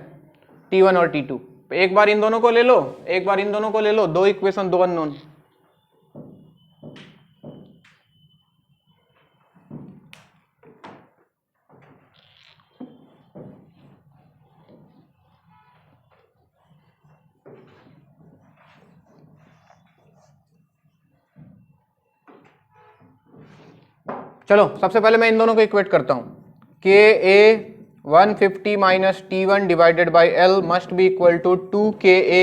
T1 और T2। एक बार इन दोनों को ले लो, एक बार इन दोनों को ले लो, दो इक्वेशन दो अननोन। चलो सबसे पहले मैं इन दोनों को इक्वेट करता हूं। K A 150 minus T1 divided by L must be equal to 2KA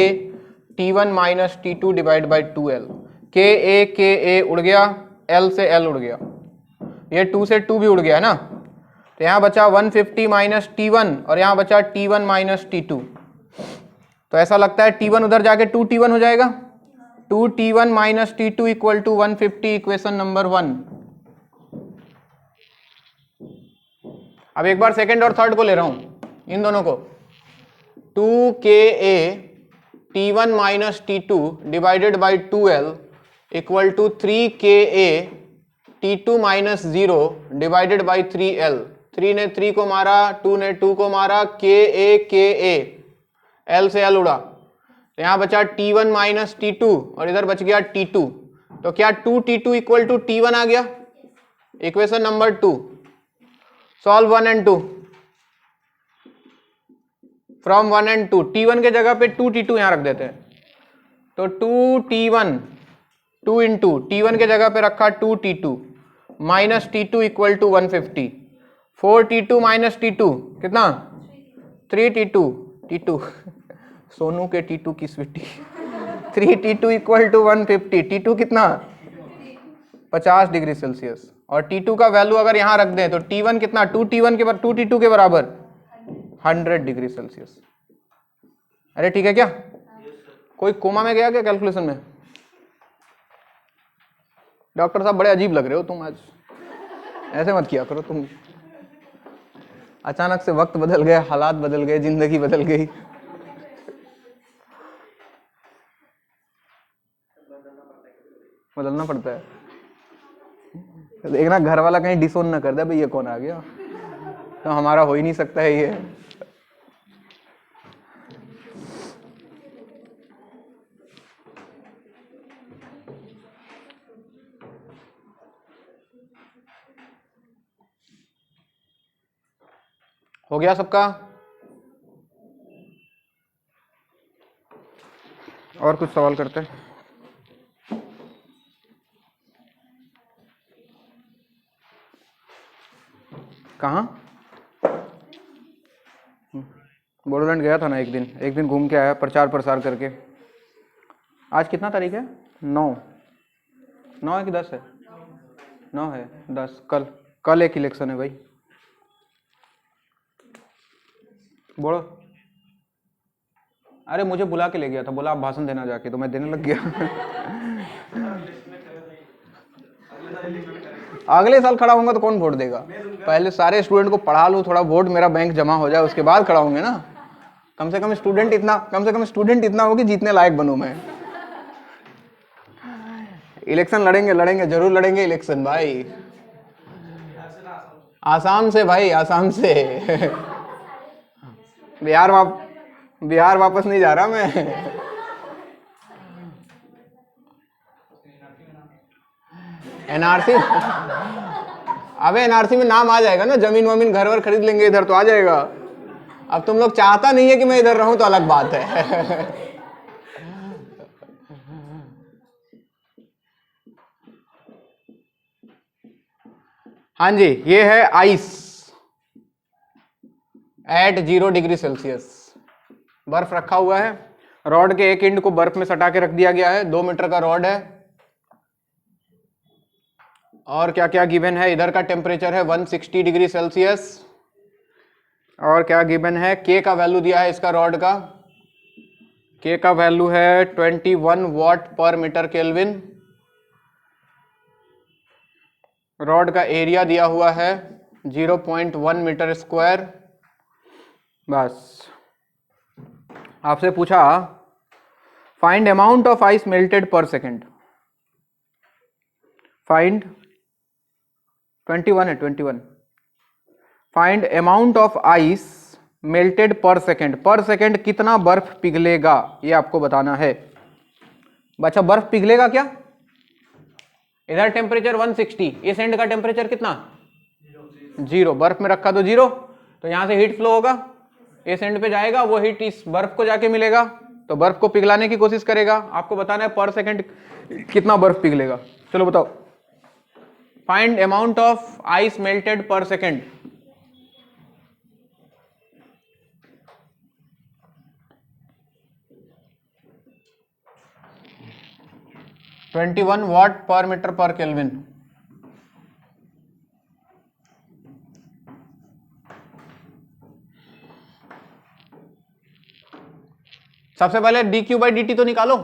T1 minus T2 divide by 2L। K ए उड़ गया, L से L उड़ गया, ये 2 से 2 भी उड़ गया है ना, तो यहाँ बचा 150 माइनस T1 और यहाँ बचा T1 माइनस T2। तो ऐसा लगता है T1 उधर जाके 2T1 हो जाएगा, 2T1 minus T2 equal to 150, equation number 1। अब एक बार सेकंड और थर्ड को ले रहा हूं, इन दोनों को, 2KA T1 minus T2 divided by 2L equal to 3KA T2 minus 0 divided by 3L। 3 ने 3 को मारा, 2 ने 2 को मारा, KA L से L उड़ा, तो यहां बचा T1 माइनस T2 और इधर बच गया T2। तो क्या 2T2 इक्वल टू T1 आ गया? Equation number 2। Solve 1 and 2 from 1 and 2। T1 के जगह पे 2T2 यहां रख देते हैं, तो 2T1 2 इंटू T1 के जगह पे रखा 2T2 minus T2 equal to 150। 4T2 minus T2 कितना? 3T2 सोनू के T2 की Sweety 3T2 equal to 150। T2 कितना? 50 डिग्री सेल्सियस, और T2 का वैल्यू अगर यहां रख दें तो T1 कितना? 2T2 के बराबर 100 डिग्री सेल्सियस। अरे ठीक है क्या? कोई कोमा में गया क्या कैलकुलेशन में? डॉक्टर साहब बड़े अजीब लग रहे हो तुम आज, ऐसे मत किया करो तुम। अचानक से वक्त बदल गया, हालात बदल गए, जिंदगी बदल गई। बदलना पड़ता है। देखना घर वाला कहीं डिसोन ना कर दे, भाई ये कौन आ गया, तो हमारा हो ही नहीं सकता है ये। हो गया सबका? और कुछ सवाल करते हैं? कहाँ? बोडोलैंड गया था ना एक दिन घूम के आया, प्रचार प्रसार करके। आज कितना तारीख है? 9 है कि 10 है? 9 है, 10 कल एक इलेक्शन है भाई। बोलो। अरे मुझे बुला के ले गया था, बोला आप भाषण देना जाके, तो मैं देने लग गया। अगले साल खड़ा होऊंगा तो कौन वोट देगा? पहले सारे स्टूडेंट को पढ़ा लूं, थोड़ा वोट मेरा बैंक जमा हो जाए, उसके बाद खड़ा होंगे ना। कम से कम स्टूडेंट इतना हो कि जीतने लायक बनूं मैं। इलेक्शन लड़ेंगे, जरूर लड़ेंगे इलेक्शन भाई। आसाम से भाई, आसाम से। बिहार वापस नहीं जा रहा मैं। एनआरसी अबे एनआरसी में नाम आ जाएगा ना, जमीन वमीन घर वर खरीद लेंगे इधर तो आ जाएगा। अब तुम लोग चाहता नहीं है कि मैं इधर रहूं तो अलग बात है। हाँ जी, ये है आइस एट 0 डिग्री सेल्सियस। बर्फ रखा हुआ है, रॉड के एक एंड को बर्फ में सटा के रख दिया गया है, 2 मीटर का रॉड है। और क्या क्या गिवन है, इधर का टेम्परेचर है 160 डिग्री सेल्सियस। और क्या गिवन है, के का वैल्यू दिया है इसका रॉड का, के का वैल्यू है 21 वॉट पर मीटर केल्विन। रॉड का एरिया दिया हुआ है 0.1 मीटर स्क्वायर। बस आपसे पूछा find amount of ice melted पर सेकेंड, फाइंड 21 है 21, find amount of ice melted पर सेकेंड कितना बर्फ पिघलेगा ये आपको बताना है। बच्चा बर्फ पिघलेगा क्या, इधर टेम्परेचर 160, इस एंड का टेम्परेचर कितना 0, बर्फ में रखा तो 0, तो यहां से हीट फ्लो होगा, इस एंड पे जाएगा, वो हीट इस बर्फ को जाके मिलेगा, तो बर्फ को पिघलाने की कोशिश करेगा। आपको बताना है पर सेकेंड कितना बर्फ पिघलेगा। चलो बताओ, find amount of ice melted पर सेकेंड। वॉट पर मीटर पर केल्विन। सबसे पहले dq बाई dt तो निकालो,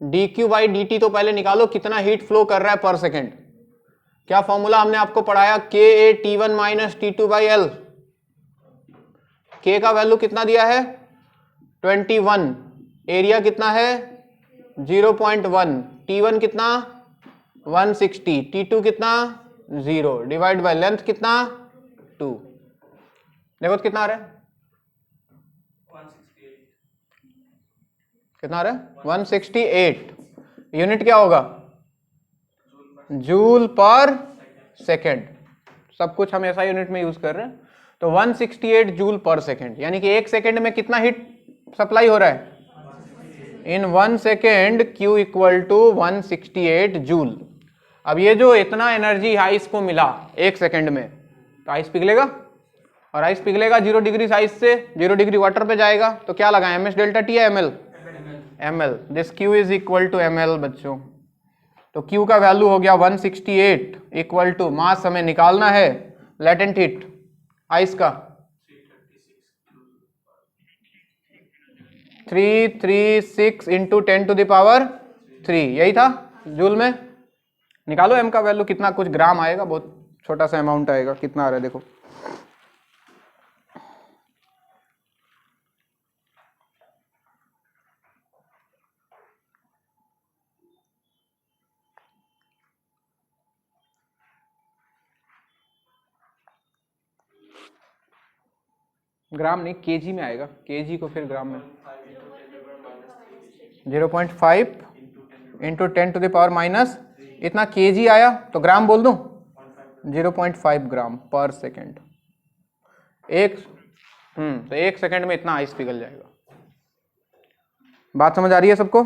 dq बाई dt तो पहले निकालो, कितना हीट फ्लो कर रहा है पर सेकेंड। क्या फॉर्मूला हमने आपको पढ़ाया, Ka T1 minus T2 by L। K का वैल्यू कितना दिया है 21, एरिया कितना है 0.1, T1 कितना 160, T2 कितना 0, डिवाइड बाय लेंथ कितना 2। देखो तो कितना आ रहा है, कितना आ रहा है 168। यूनिट क्या होगा, जूल पर सेकेंड। सब कुछ हम ऐसा यूनिट में यूज कर रहे हैं, तो 168 जूल पर सेकेंड, यानी कि एक सेकेंड में कितना हीट सप्लाई हो रहा है, in 1 second Q equal to 168 joule. अब ये जो इतना एनर्जी आइस को मिला एक सेकेंड में, तो आइस पिघलेगा, और आइस पिघलेगा 0 डिग्री आइस से 0 डिग्री वाटर पे जाएगा, तो क्या लगा एम एस डेल्टा टी या ml, ml। This Q is equal to ml बच्चों। तो Q का वैल्यू हो गया 168 इक्वल टू मास हमें निकालना है लेटेंट हीट आइस का 336 इंटू 10 टू द पावर 3, यही था जूल में। निकालो m का वैल्यू कितना, कुछ ग्राम आएगा, बहुत छोटा सा अमाउंट आएगा। कितना आ रहा है देखो, ग्राम नहीं केजी में आएगा, केजी को फिर ग्राम में 0.5 into 10 to the power minus इतना केजी आया, तो ग्राम बोल दूं 0.5 ग्राम पर सेकेंड। तो एक सेकेंड में इतना आइस पिघल जाएगा। बात समझ आ रही है सबको?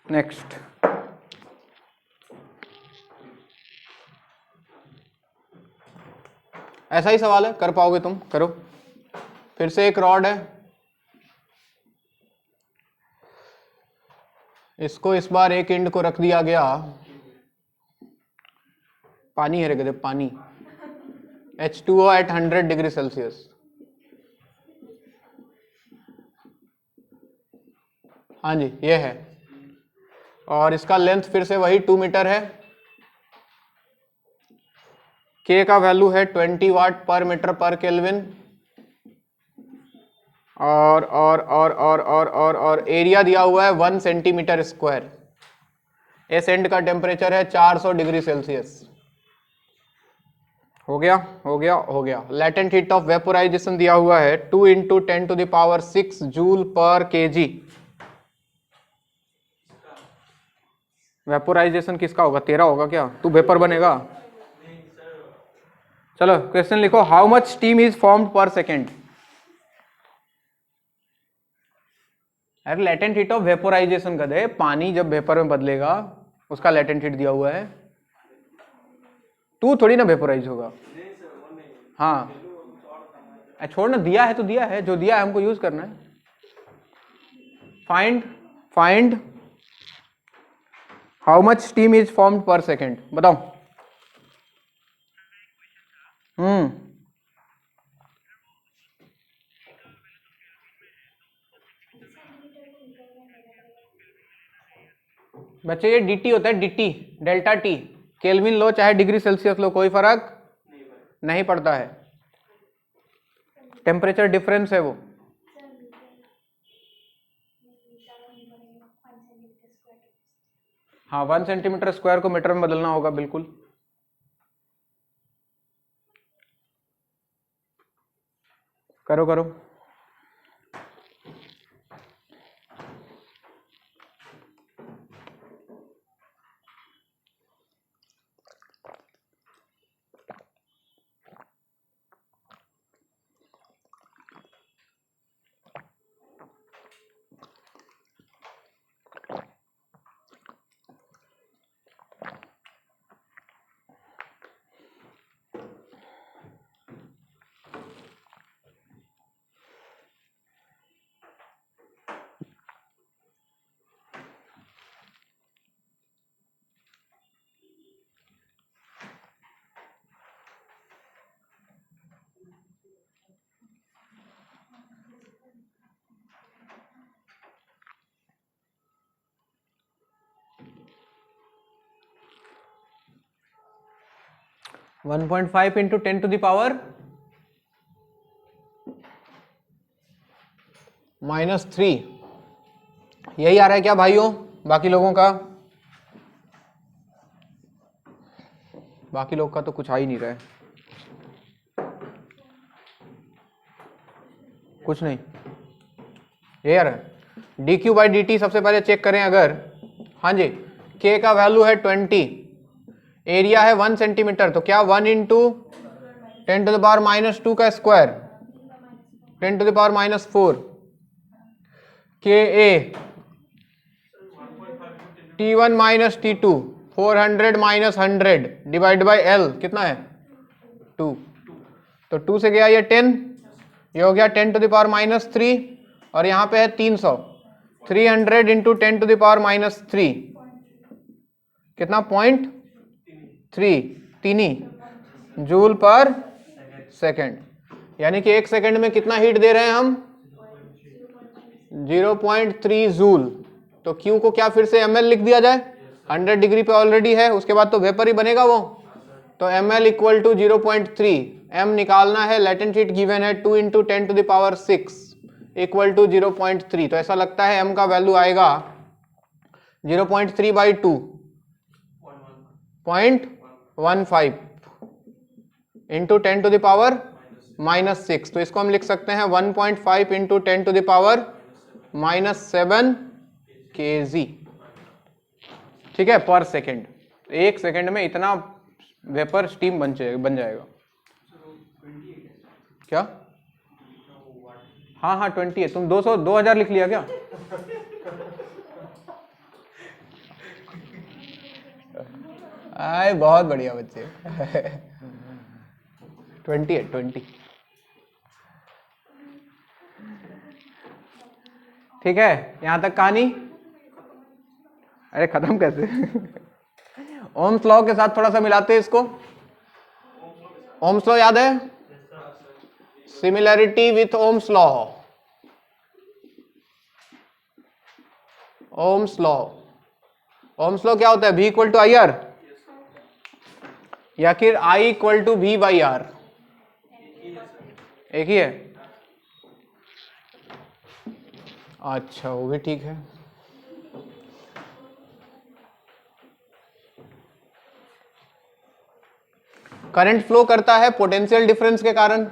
नेक्स्ट, ऐसा ही सवाल है, कर पाओगे तुम, करो। फिर से एक रॉड है, इसको इस बार एक एंड को रख दिया गया, पानी है रे गधे, पानी, H2O एट 100 डिग्री सेल्सियस। हाँ जी ये है, और इसका लेंथ फिर से वही 2 मीटर है। K का वैल्यू है 20 वाट पर मीटर पर केल्विन, और एरिया दिया हुआ है 1 सेंटीमीटर स्क्वायर। इस एंड का टेम्परेचर है 400 डिग्री सेल्सियस। हो गया हो गया हो गया। लेटेंट हीट ऑफ वेपोराइजेशन दिया हुआ है 2 × 10⁶ जूल पर kg। वेपोराइजेशन किसका होगा? तेरा होगा क्या? तू वेपर बनेगा? चलो क्वेश्चन लिखो, how much steam is formed पर सेकेंड। अरे लेटेंट हीट ऑफ वेपोराइजेशन गधे, पानी जब वेपर में बदलेगा उसका लेटेंट हीट दिया हुआ है। तू थोड़ी ना वेपोराइज होगा। हाँ छोड़ ना, दिया है तो दिया है, जो दिया है हमको यूज करना है। Find how much steam is formed पर सेकेंड, बताओ। बच्चे ये dt होता है, dt डेल्टा टी। केल्विन लो चाहे डिग्री सेल्सियस लो, कोई फर्क नहीं पड़ता है, टेम्परेचर डिफरेंस है वो। हाँ 1 सेंटीमीटर स्क्वायर को मीटर में बदलना होगा, बिल्कुल। करो करो। (1.5 × 10⁻³ यही आ रहा है क्या भाइयों? बाकी लोगों का, बाकी लोग का तो कुछ आ ही नहीं रहा है, कुछ नहीं। ये यार dQ/dt सबसे पहले चेक करें अगर, हाँ जी, k का वैल्यू है 20, एरिया है 1 सेंटीमीटर, तो क्या 1 × 10⁻² का square 10⁻⁴ Ka T1 - T2 400 - 100 divide by L कितना है 2, तो 2 से गया ये 10, ये हो गया 10⁻³ और यहाँ पे है 300, 300 × 10⁻³ कितना 0.3 तीनी जूल पर सेकेंड, यानी कि 1 सेकेंड में कितना हीट दे रहे हैं हम 0.3 जूल। तो Q को क्या फिर से ml लिख दिया जाए, 100 डिग्री पे ऑलरेडी है, उसके बाद तो वेपर ही बनेगा वो, तो ml = 0.3, m निकालना है, लेटेंट हीट गिवन है 2 × 10⁶ = 0.3, तो ऐसा लगता है m का वैल्यू आएगा 0.3/2 0.15 × 10⁻⁻⁶, तो इसको हम लिख सकते हैं 1.5 × 10⁻⁻7 kg, ठीक है, पर सेकेंड। 1 सेकेंड में इतना वेपर स्टीम बन जाएगा। क्या? हाँ हाँ 20 है, तुम 2000 लिख लिया क्या? आए बहुत बढ़िया बच्चे 20 है 20, ठीक है, यहां तक कहानी। अरे खत्म कैसे ओम्स लॉ के साथ थोड़ा सा मिलाते हैं इसको। ओम्स लॉ याद है? Similarity with Ohm's law. Ohm's law, Ohm's law क्या होता है? V = IR या फिर I = V/R, एक ही है। अच्छा वो भी ठीक है। करंट फ्लो करता है पोटेंशियल डिफरेंस के कारण,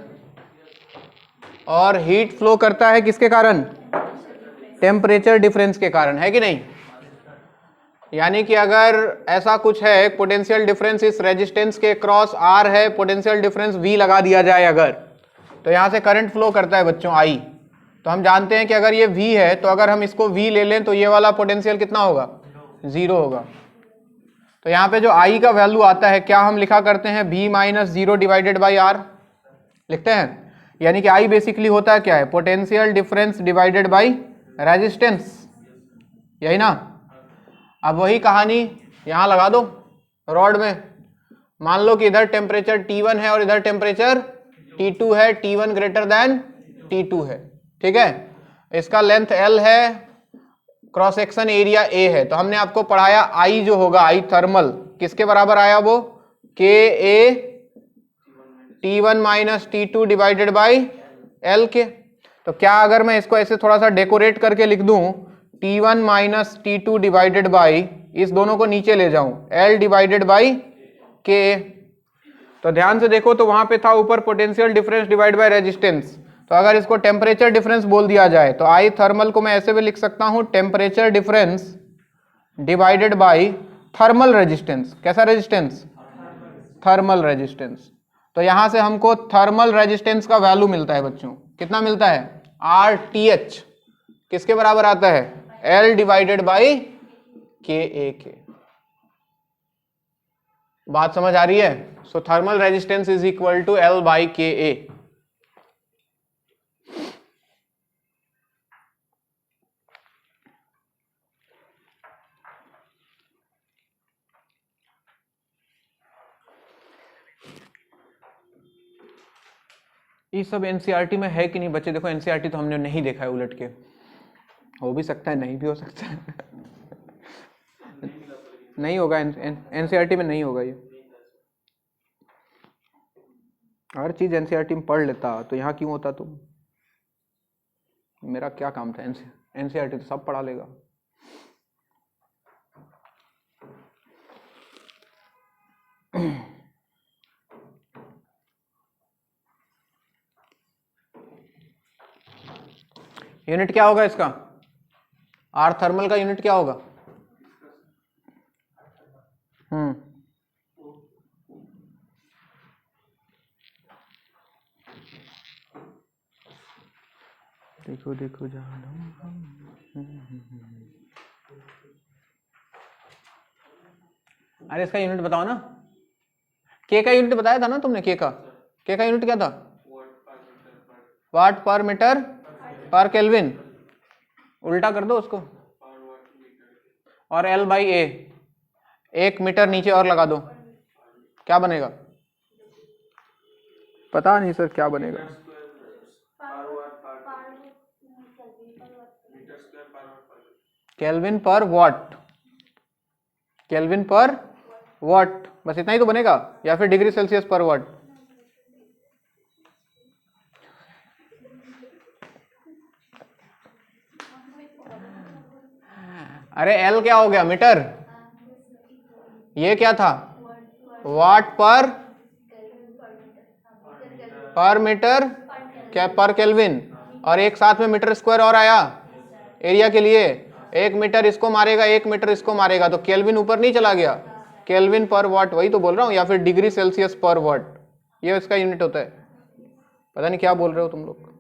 और हीट फ्लो करता है किसके कारण? टेम्परेचर डिफरेंस के कारण, है कि नहीं? यानी कि अगर ऐसा कुछ है, पोटेंशियल डिफरेंस इस रेजिस्टेंस के क्रॉस आर है, पोटेंशियल डिफरेंस वी लगा दिया जाए अगर, तो यहां से करंट फ्लो करता है बच्चों आई। तो हम जानते हैं कि अगर ये V है तो अगर हम इसको V ले लें तो ये वाला पोटेंशियल कितना होगा? 0 होगा। तो यहाँ पे जो I का वैल्यू आता है, क्या हम लिखा करते हैं? V minus 0 divided by R लिखते हैं। यानी कि I बेसिकली होता है क्या है? Potential difference divided by resistance, यही ना? अब वही कहानी यहाँ लगा दो रॉड में। मान लो कि इधर टेम्परेचर T1 है और इधर टेम्परेचर T2 है, T1 ग्रेटर देन T2 है, ठीक है? इसका लेंथ L है, क्रॉस सेक्शन एरिया A है। तो हमने आपको पढ़ाया I जो होगा, I थर्मल किसके बराबर आया? वो KA T1 minus T2 divided by L के। तो क्या अगर मैं इसको ऐसे थोड़ा सा डेकोरेट करके लिख दूं, T1 minus T2 divided by, इस दोनों को नीचे ले जाऊं, L डिवाइडेड बाई K। तो ध्यान से देखो, तो वहां पे था ऊपर potential difference divide by resistance. तो अगर इसको टेम्परेचर डिफरेंस बोल दिया जाए तो आई थर्मल को मैं ऐसे भी लिख सकता हूं, temperature difference divided by thermal resistance. कैसा रेजिस्टेंस? Thermal resistance. तो यहां से हमको थर्मल रेजिस्टेंस का वैल्यू मिलता है बच्चों, कितना मिलता है? RTH किसके बराबर आता है? L डिवाइडेड बाई KA के। बात समझ आ रही है? So thermal resistance is equal to L by KA। ये सब एनसीईआरटी में है कि नहीं बच्चे? देखो एनसीईआरटी तो हमने नहीं देखा है उलट के, हो भी सकता है नहीं भी हो सकता है। नहीं होगा, एनसीईआरटी में नहीं होगा ये। हर चीज एनसीईआरटी में पढ़ लेता तो यहाँ क्यों होता तुम? मेरा क्या काम था? एनसीईआरटी तो सब पढ़ा लेगा। यूनिट क्या होगा इसका? आर थर्मल का यूनिट क्या होगा? देखो देखो अरे इसका यूनिट बताओ ना। के का यूनिट बताया था ना तुमने? के का यूनिट क्या था? वाट पर मीटर पर केल्विन। उल्टा कर दो उसको, और L बाई A, 1 मीटर नीचे और लगा दो, क्या बनेगा? पता नहीं सर क्या बनेगा। केल्विन पर वॉट, केल्विन पर वॉट, बस इतना ही तो बनेगा, या फिर डिग्री सेल्सियस पर वॉट। अरे L क्या हो गया? मीटर। ये क्या था? वाट पर मीटर क्या पर केल्विन, और एक साथ में मीटर स्क्वायर और आया एरिया के लिए। 1 मीटर इसको मारेगा, 1 मीटर इसको मारेगा, तो केल्विन ऊपर नहीं चला गया? केल्विन पर वॉट, वही तो बोल रहा हूं, या फिर डिग्री सेल्सियस पर वॉट, ये इसका यूनिट होता है। पता नहीं क्या बोल रहे हो तुम लोग।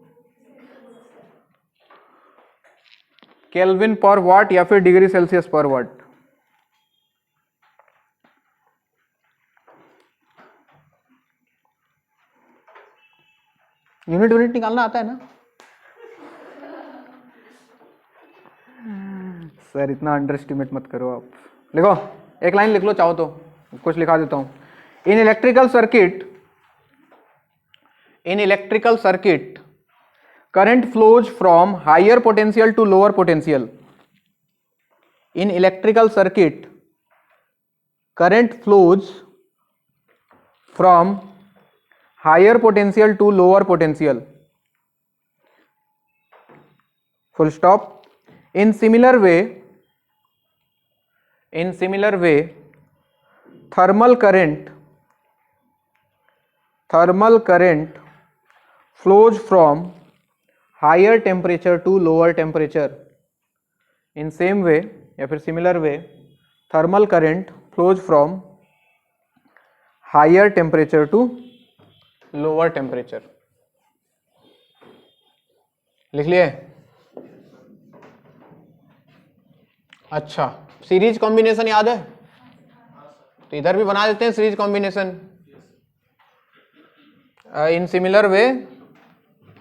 केल्विन पर वॉट या फिर डिग्री सेल्सियस पर वॉट। यूनिट निकालना आता है ना सर? इतना अंडर एस्टिमेट मत करो आप। लिखो, एक लाइन लिख लो चाहो तो, कुछ लिखा देता हूं। In electrical circuit current flows from higher potential to lower potential. In electrical circuit, current flows from higher potential to lower potential. Full stop. In similar way, thermal current thermal current flows from higher temperature to lower temperature. In same way या फिर similar way, thermal current flows from higher temperature to lower temperature. लिख लिए? अच्छा, सीरीज कॉम्बिनेशन याद है? तो इधर भी बना देते हैं series combination. In similar way,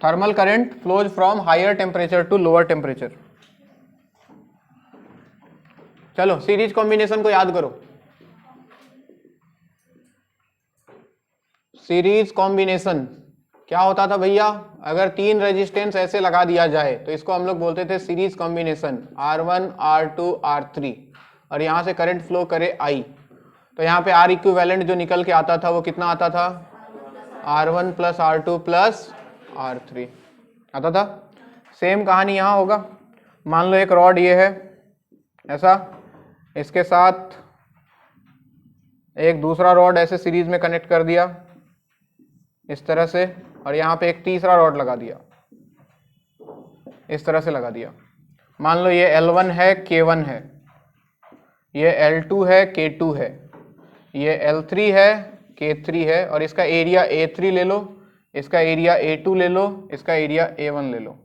thermal current flows from higher temperature to lower temperature. चलो सीरीज कॉम्बिनेशन को याद करो. सीरीज कॉम्बिनेशन क्या होता था भैया? अगर तीन रेजिस्टेंस ऐसे लगा दिया जाए तो इसको हम लोग बोलते थे series combination. R1, R2, R3 और यहां से करंट फ्लो करे I. तो यहाँ पे R इक्विवेलेंट जो निकल के आता था वो कितना आता था? R1 plus R2 plus R3 आता था. सेम कहानी यहाँ होगा. मान लो एक रॉड ये है ऐसा, इसके साथ एक दूसरा रॉड ऐसे सीरीज में कनेक्ट कर दिया इस तरह से, और यहाँ पे एक तीसरा रॉड लगा दिया इस तरह से लगा दिया. मान लो ये L1 है, K1 है, ये L2 है, K2 है, ये L3 है, K3 है, और इसका एरिया A3 ले लो, इसका एरिया A2 ले लो, इसका एरिया A1 ले लो.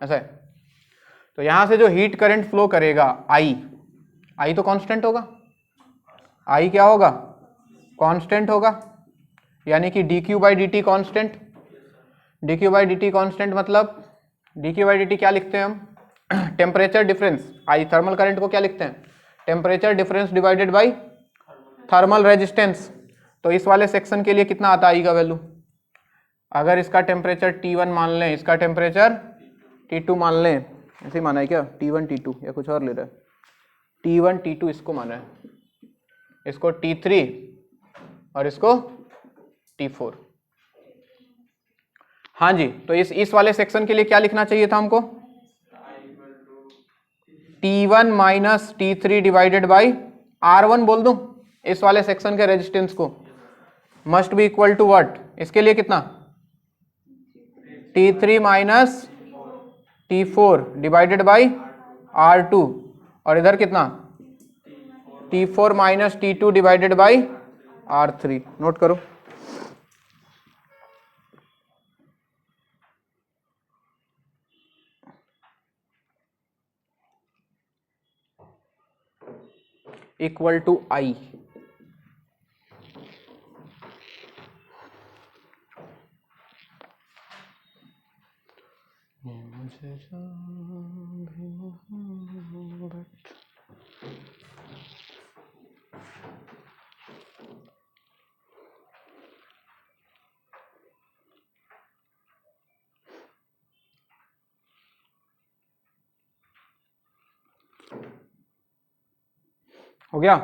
ऐसा है. तो यहां से जो हीट करंट फ्लो करेगा I तो कांस्टेंट होगा. I क्या होगा? कांस्टेंट होगा. यानी कि dq by dt constant. dq by dt constant मतलब dq बाई dt क्या लिखते हैं हम? Temperature difference. I thermal current को क्या लिखते हैं? Temperature difference divided by thermal resistance. तो इस वाले सेक्शन के लिए कितना आता है I का वैल्यू? अगर इसका टेम्परेचर T1 मान लें, इसका टेम्परेचर T2 मान लें, ऐसे ही माना है क्या? T1 T2 या कुछ और ले रहा है? T1 T2 इसको माना है, इसको T3 और इसको T4. हाँ जी. तो इस वाले सेक्शन के लिए क्या लिखना चाहिए था हमको? T1 minus T3 divided by R1 बोल दूं. इस वाले सेक्शन के रेजिस्टेंस को must be equal to what? इसके लिए कितना? T3 minus T4 divided by R2, और इधर कितना? T4 minus T2 divided by R3. Note करो. Equal to I. हो गया?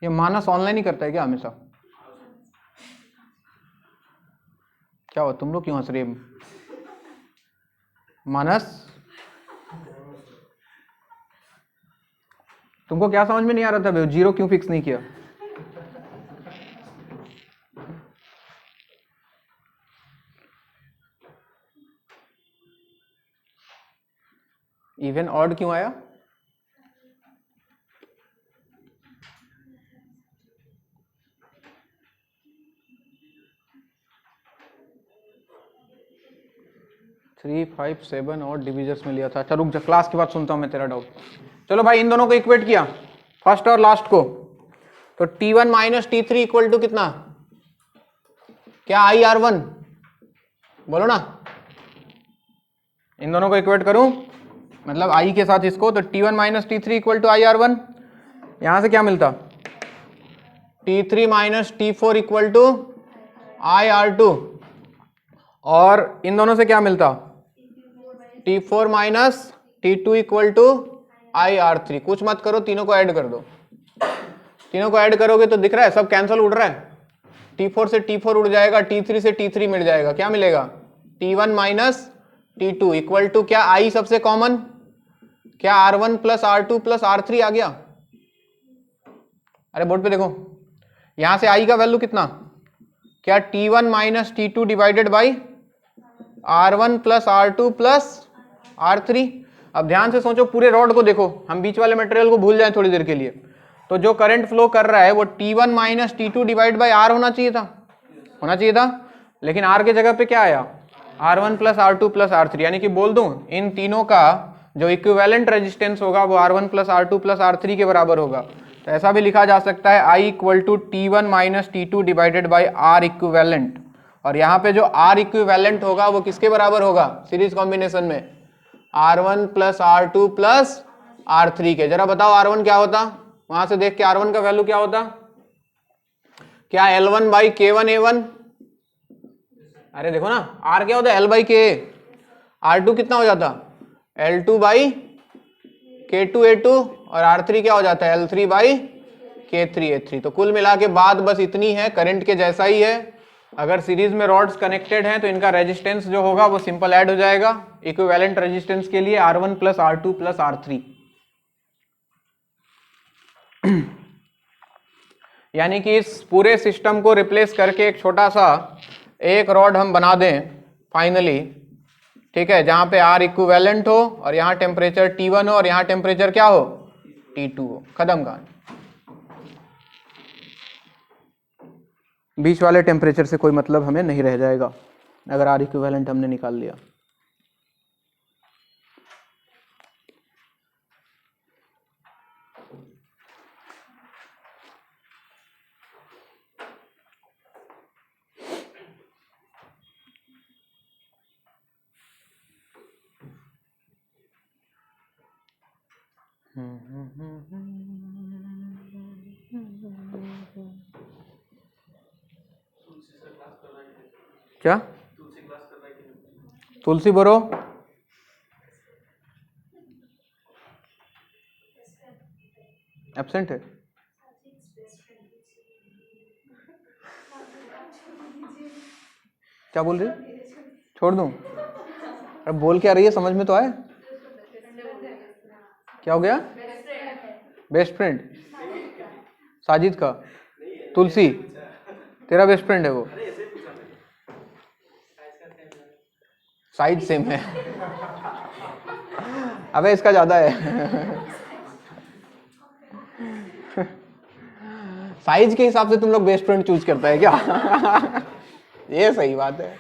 ये मानस ऑनलाइन ही करता है क्या हमेशा? क्या हुआ, तुम लोग क्यों हंस रहे? मानस, तुमको क्या समझ में नहीं आ रहा था? जीरो क्यों फिक्स नहीं किया? इवन ऑड क्यों आया? थ्री 5 7 और डिविजर्स में लिया था. चलो रुक जा, क्लास के बाद सुनता हूं मैं तेरा डाउट. चलो भाई, इन दोनों को इक्वेट किया, फर्स्ट और लास्ट को. तो T1 minus T3 equal to कितना? क्या IR1? बोलो ना. इन दोनों को इक्वेट करूं मतलब I के साथ इसको, तो T1 minus T3 equal to IR1. यहां से क्या मिलता? T3 minus T4 equal to IR2. और इन दोनों से क्या मिलता? T4 minus T2 equal to IR3. कुछ मत करो, तीनों को ऐड कर दो. तीनों को ऐड करोगे तो दिख रहा है सब कैंसिल उड़ रहा है, T4 से T4 उड़ जाएगा, T3 से T3 मिल जाएगा, क्या मिलेगा T1 minus T2 equal to क्या I सबसे कॉमन, क्या R1 plus R2 plus R3 आ गया। अरे बोर्ड पे देखो, यहां से I का वैल्यू कितना, क्या T1 minus T2 divided by R1 plus R2 plus R3। अब ध्यान से सोचो, पूरे रॉड को देखो, हम बीच वाले मटेरियल को भूल जाएं थोड़ी देर के लिए, तो जो करंट फ्लो कर रहा है वो T1 minus T2 divide by R होना चाहिए था, लेकिन R के जगह पे क्या आया R1 plus R2 plus R3, यानी कि बोल दूं इन तीनों का जो इक्विवेलेंट रेजिस्टेंस होगा वो R1 plus R2 plus R3 के बराबर होगा। तो ऐसा भी लिखा जा सकता है I equal to T1 minus T2 divided by R equivalent, और यहाँ पे जो R इक्विवेलेंट होगा वो किसके बराबर होगा सीरीज कॉम्बिनेशन में R1 plus R2 plus R3 के। जरा बताओ R1 क्या होता, वहां से देख के R1 का वैल्यू क्या होता, क्या L1 बाई K1A1, अरे देखो ना R क्या होता है L बाई K, R2 कितना हो जाता L2 बाई K2A2 और R3 क्या हो जाता है L3 बाई K3A3। तो कुल मिला के बात बस इतनी है, करंट के जैसा ही है। अगर सीरीज में रॉड्स कनेक्टेड हैं तो इनका रेजिस्टेंस जो होगा वो सिंपल ऐड हो जाएगा इक्विवेलेंट रेजिस्टेंस के लिए R1 plus R2 plus R3। यानी कि इस पूरे सिस्टम को रिप्लेस करके एक छोटा सा एक रॉड हम बना दें फाइनली, ठीक है, जहां पे R इक्विवेलेंट हो और यहाँ टेम्परेचर T1 हो और यहाँ टेम्परेचर क्या हो T2 हो, खत्म कहानी। बीच वाले टेम्परेचर से कोई मतलब हमें नहीं रह जाएगा अगर R इक्विवेलेंट हमने निकाल लिया। क्या तुलसी बोरो एब्सेंट है, क्या बोल रही, छोड़ दूं, अरे बोल क्या रही है समझ में तो आए, क्या हो गया, बेस्ट फ्रेंड साजिद का, तुलसी तेरा बेस्ट फ्रेंड है वो, साइज सेम है अबे इसका ज्यादा है साइज के हिसाब से तुम लोग बेस्ट फ्रेंड चूज करता है क्या ये सही बात है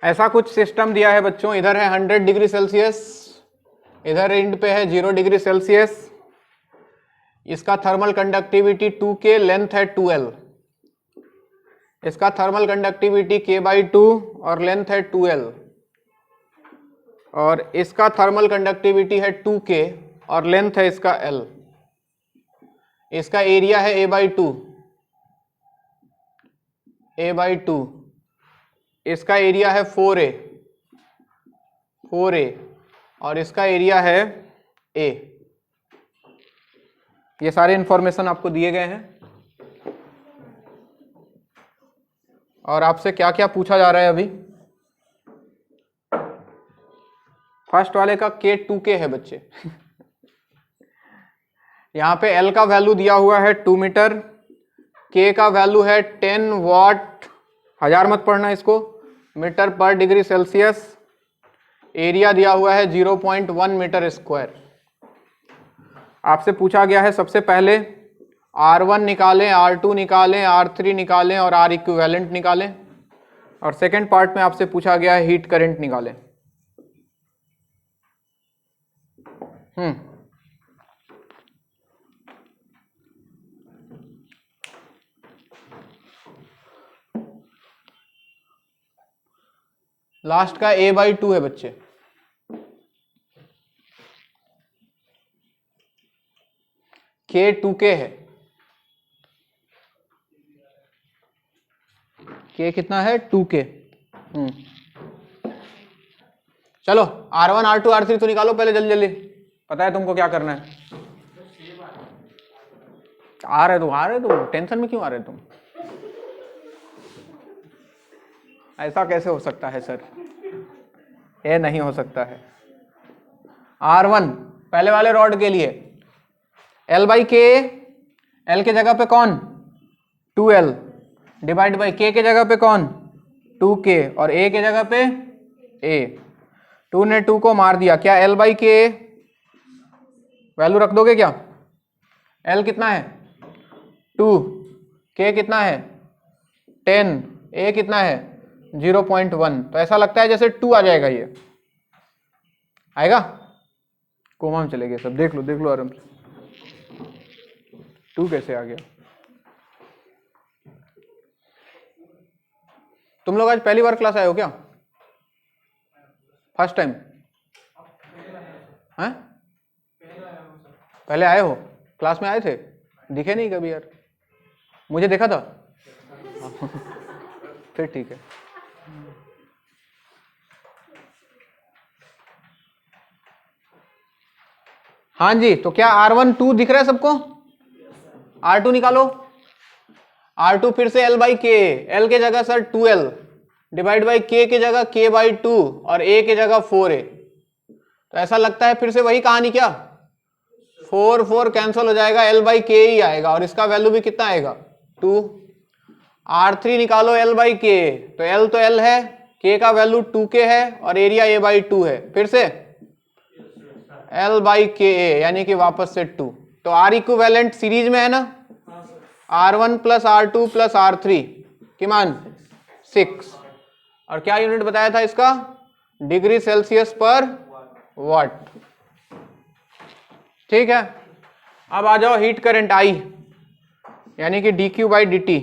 ऐसा कुछ सिस्टम दिया है बच्चों, इधर है 100 डिग्री सेल्सियस, इधर एंड पे है 0 डिग्री सेल्सियस, इसका थर्मल कंडक्टिविटी 2K, लेंथ है 2L, इसका थर्मल कंडक्टिविटी K/2 और लेंथ है 2L, और इसका थर्मल कंडक्टिविटी है 2K और लेंथ है इसका L, इसका एरिया है A/2, इसका एरिया है 4A और इसका एरिया है A। ये सारे इंफॉर्मेशन आपको दिए गए हैं, और आपसे क्या क्या पूछा जा रहा है अभी। फर्स्ट वाले का K2K है बच्चे यहाँ पे L का वैल्यू दिया हुआ है 2 मीटर, K का वैल्यू है 10 वाट, हजार मत पढ़ना इसको, मीटर पर डिग्री सेल्सियस, एरिया दिया हुआ है 0.1 मीटर स्क्वायर। आपसे पूछा गया है सबसे पहले R1 निकालें, R2 निकालें, R3 निकालें और R इक्विवेलेंट निकालें, और सेकेंड पार्ट में आपसे पूछा गया है हीट करंट निकालें। लास्ट का A/2 है बच्चे, K 2K है, K कितना है 2K। चलो R1 R2 R3 तो निकालो पहले जल्दी जल्दी, पता है तुमको क्या करना है। आ रहे तुम टेंशन में क्यों आ रहे तुम? ऐसा कैसे हो सकता है सर, ये नहीं हो सकता है। R1 पहले वाले रॉड के लिए L/K, L के जगह पे कौन 2L डिवाइड बाई K के जगह पे कौन 2K और A के जगह पे A। 2 ने 2 को मार दिया, क्या L/K वैल्यू रख दोगे क्या? L कितना है 2, K कितना है 10, A कितना है 0.1। तो ऐसा लगता है जैसे 2 आ जाएगा, ये आएगा, कोमा में चले गए सब, देख लो आराम से 2 कैसे आ गया। तुम लोग आज पहली बार क्लास आए हो क्या? First time? हैं? पहले आए हो? क्लास में आए थे? दिखे नहीं कभी यार, मुझे देखा था फिर ठीक है। हाँ जी, तो क्या R1 2 दिख रहा है सबको? R2 निकालो। R2 फिर से L/K, L के जगह sir 2L divide by K के जगह K/2 और A के जगह 4A। तो ऐसा लगता है फिर से वही कहानी, क्या 4 4 कैंसिल हो जाएगा, L/K ही आएगा और इसका वैल्यू भी कितना आएगा 2। R3 निकालो L/K, तो L तो L है, K का वैल्यू 2K है और एरिया A/2 है, फिर से L/K यानी कि वापस से 2। तो R इक्विवेलेंट सीरीज में है ना, R1 plus R2 plus R3 की मान 6, और क्या यूनिट बताया था इसका, डिग्री सेल्सियस पर वाट। ठीक है, अब आ जाओ हीट करंट I यानी कि dQ/dt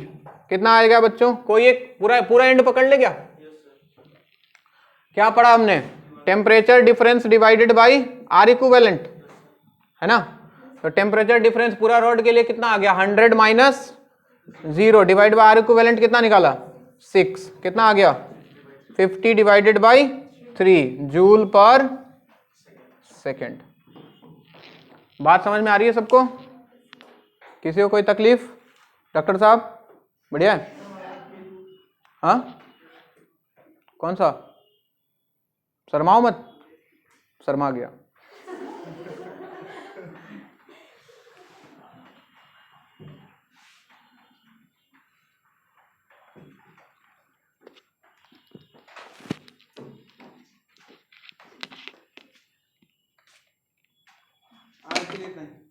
कितना आएगा बच्चों? कोई एक पूरा एंड पकड़ ले क्या? क्या पढ़ा हमने? Temperature difference divided by R equivalent, है ना। तो टेम्परेचर डिफरेंस पूरा रॉड के लिए कितना आ गया 100 minus 0 divide by R equivalent कितना निकाला 6, कितना आ गया 50 divided by 3 joule per second. बात समझ में आ रही है सबको? किसी को कोई तकलीफ? डॉक्टर साहब बढ़िया है? हाँ कौन सा? शर्माओ मत, शर्मा गया। आज के लिए इतना ही।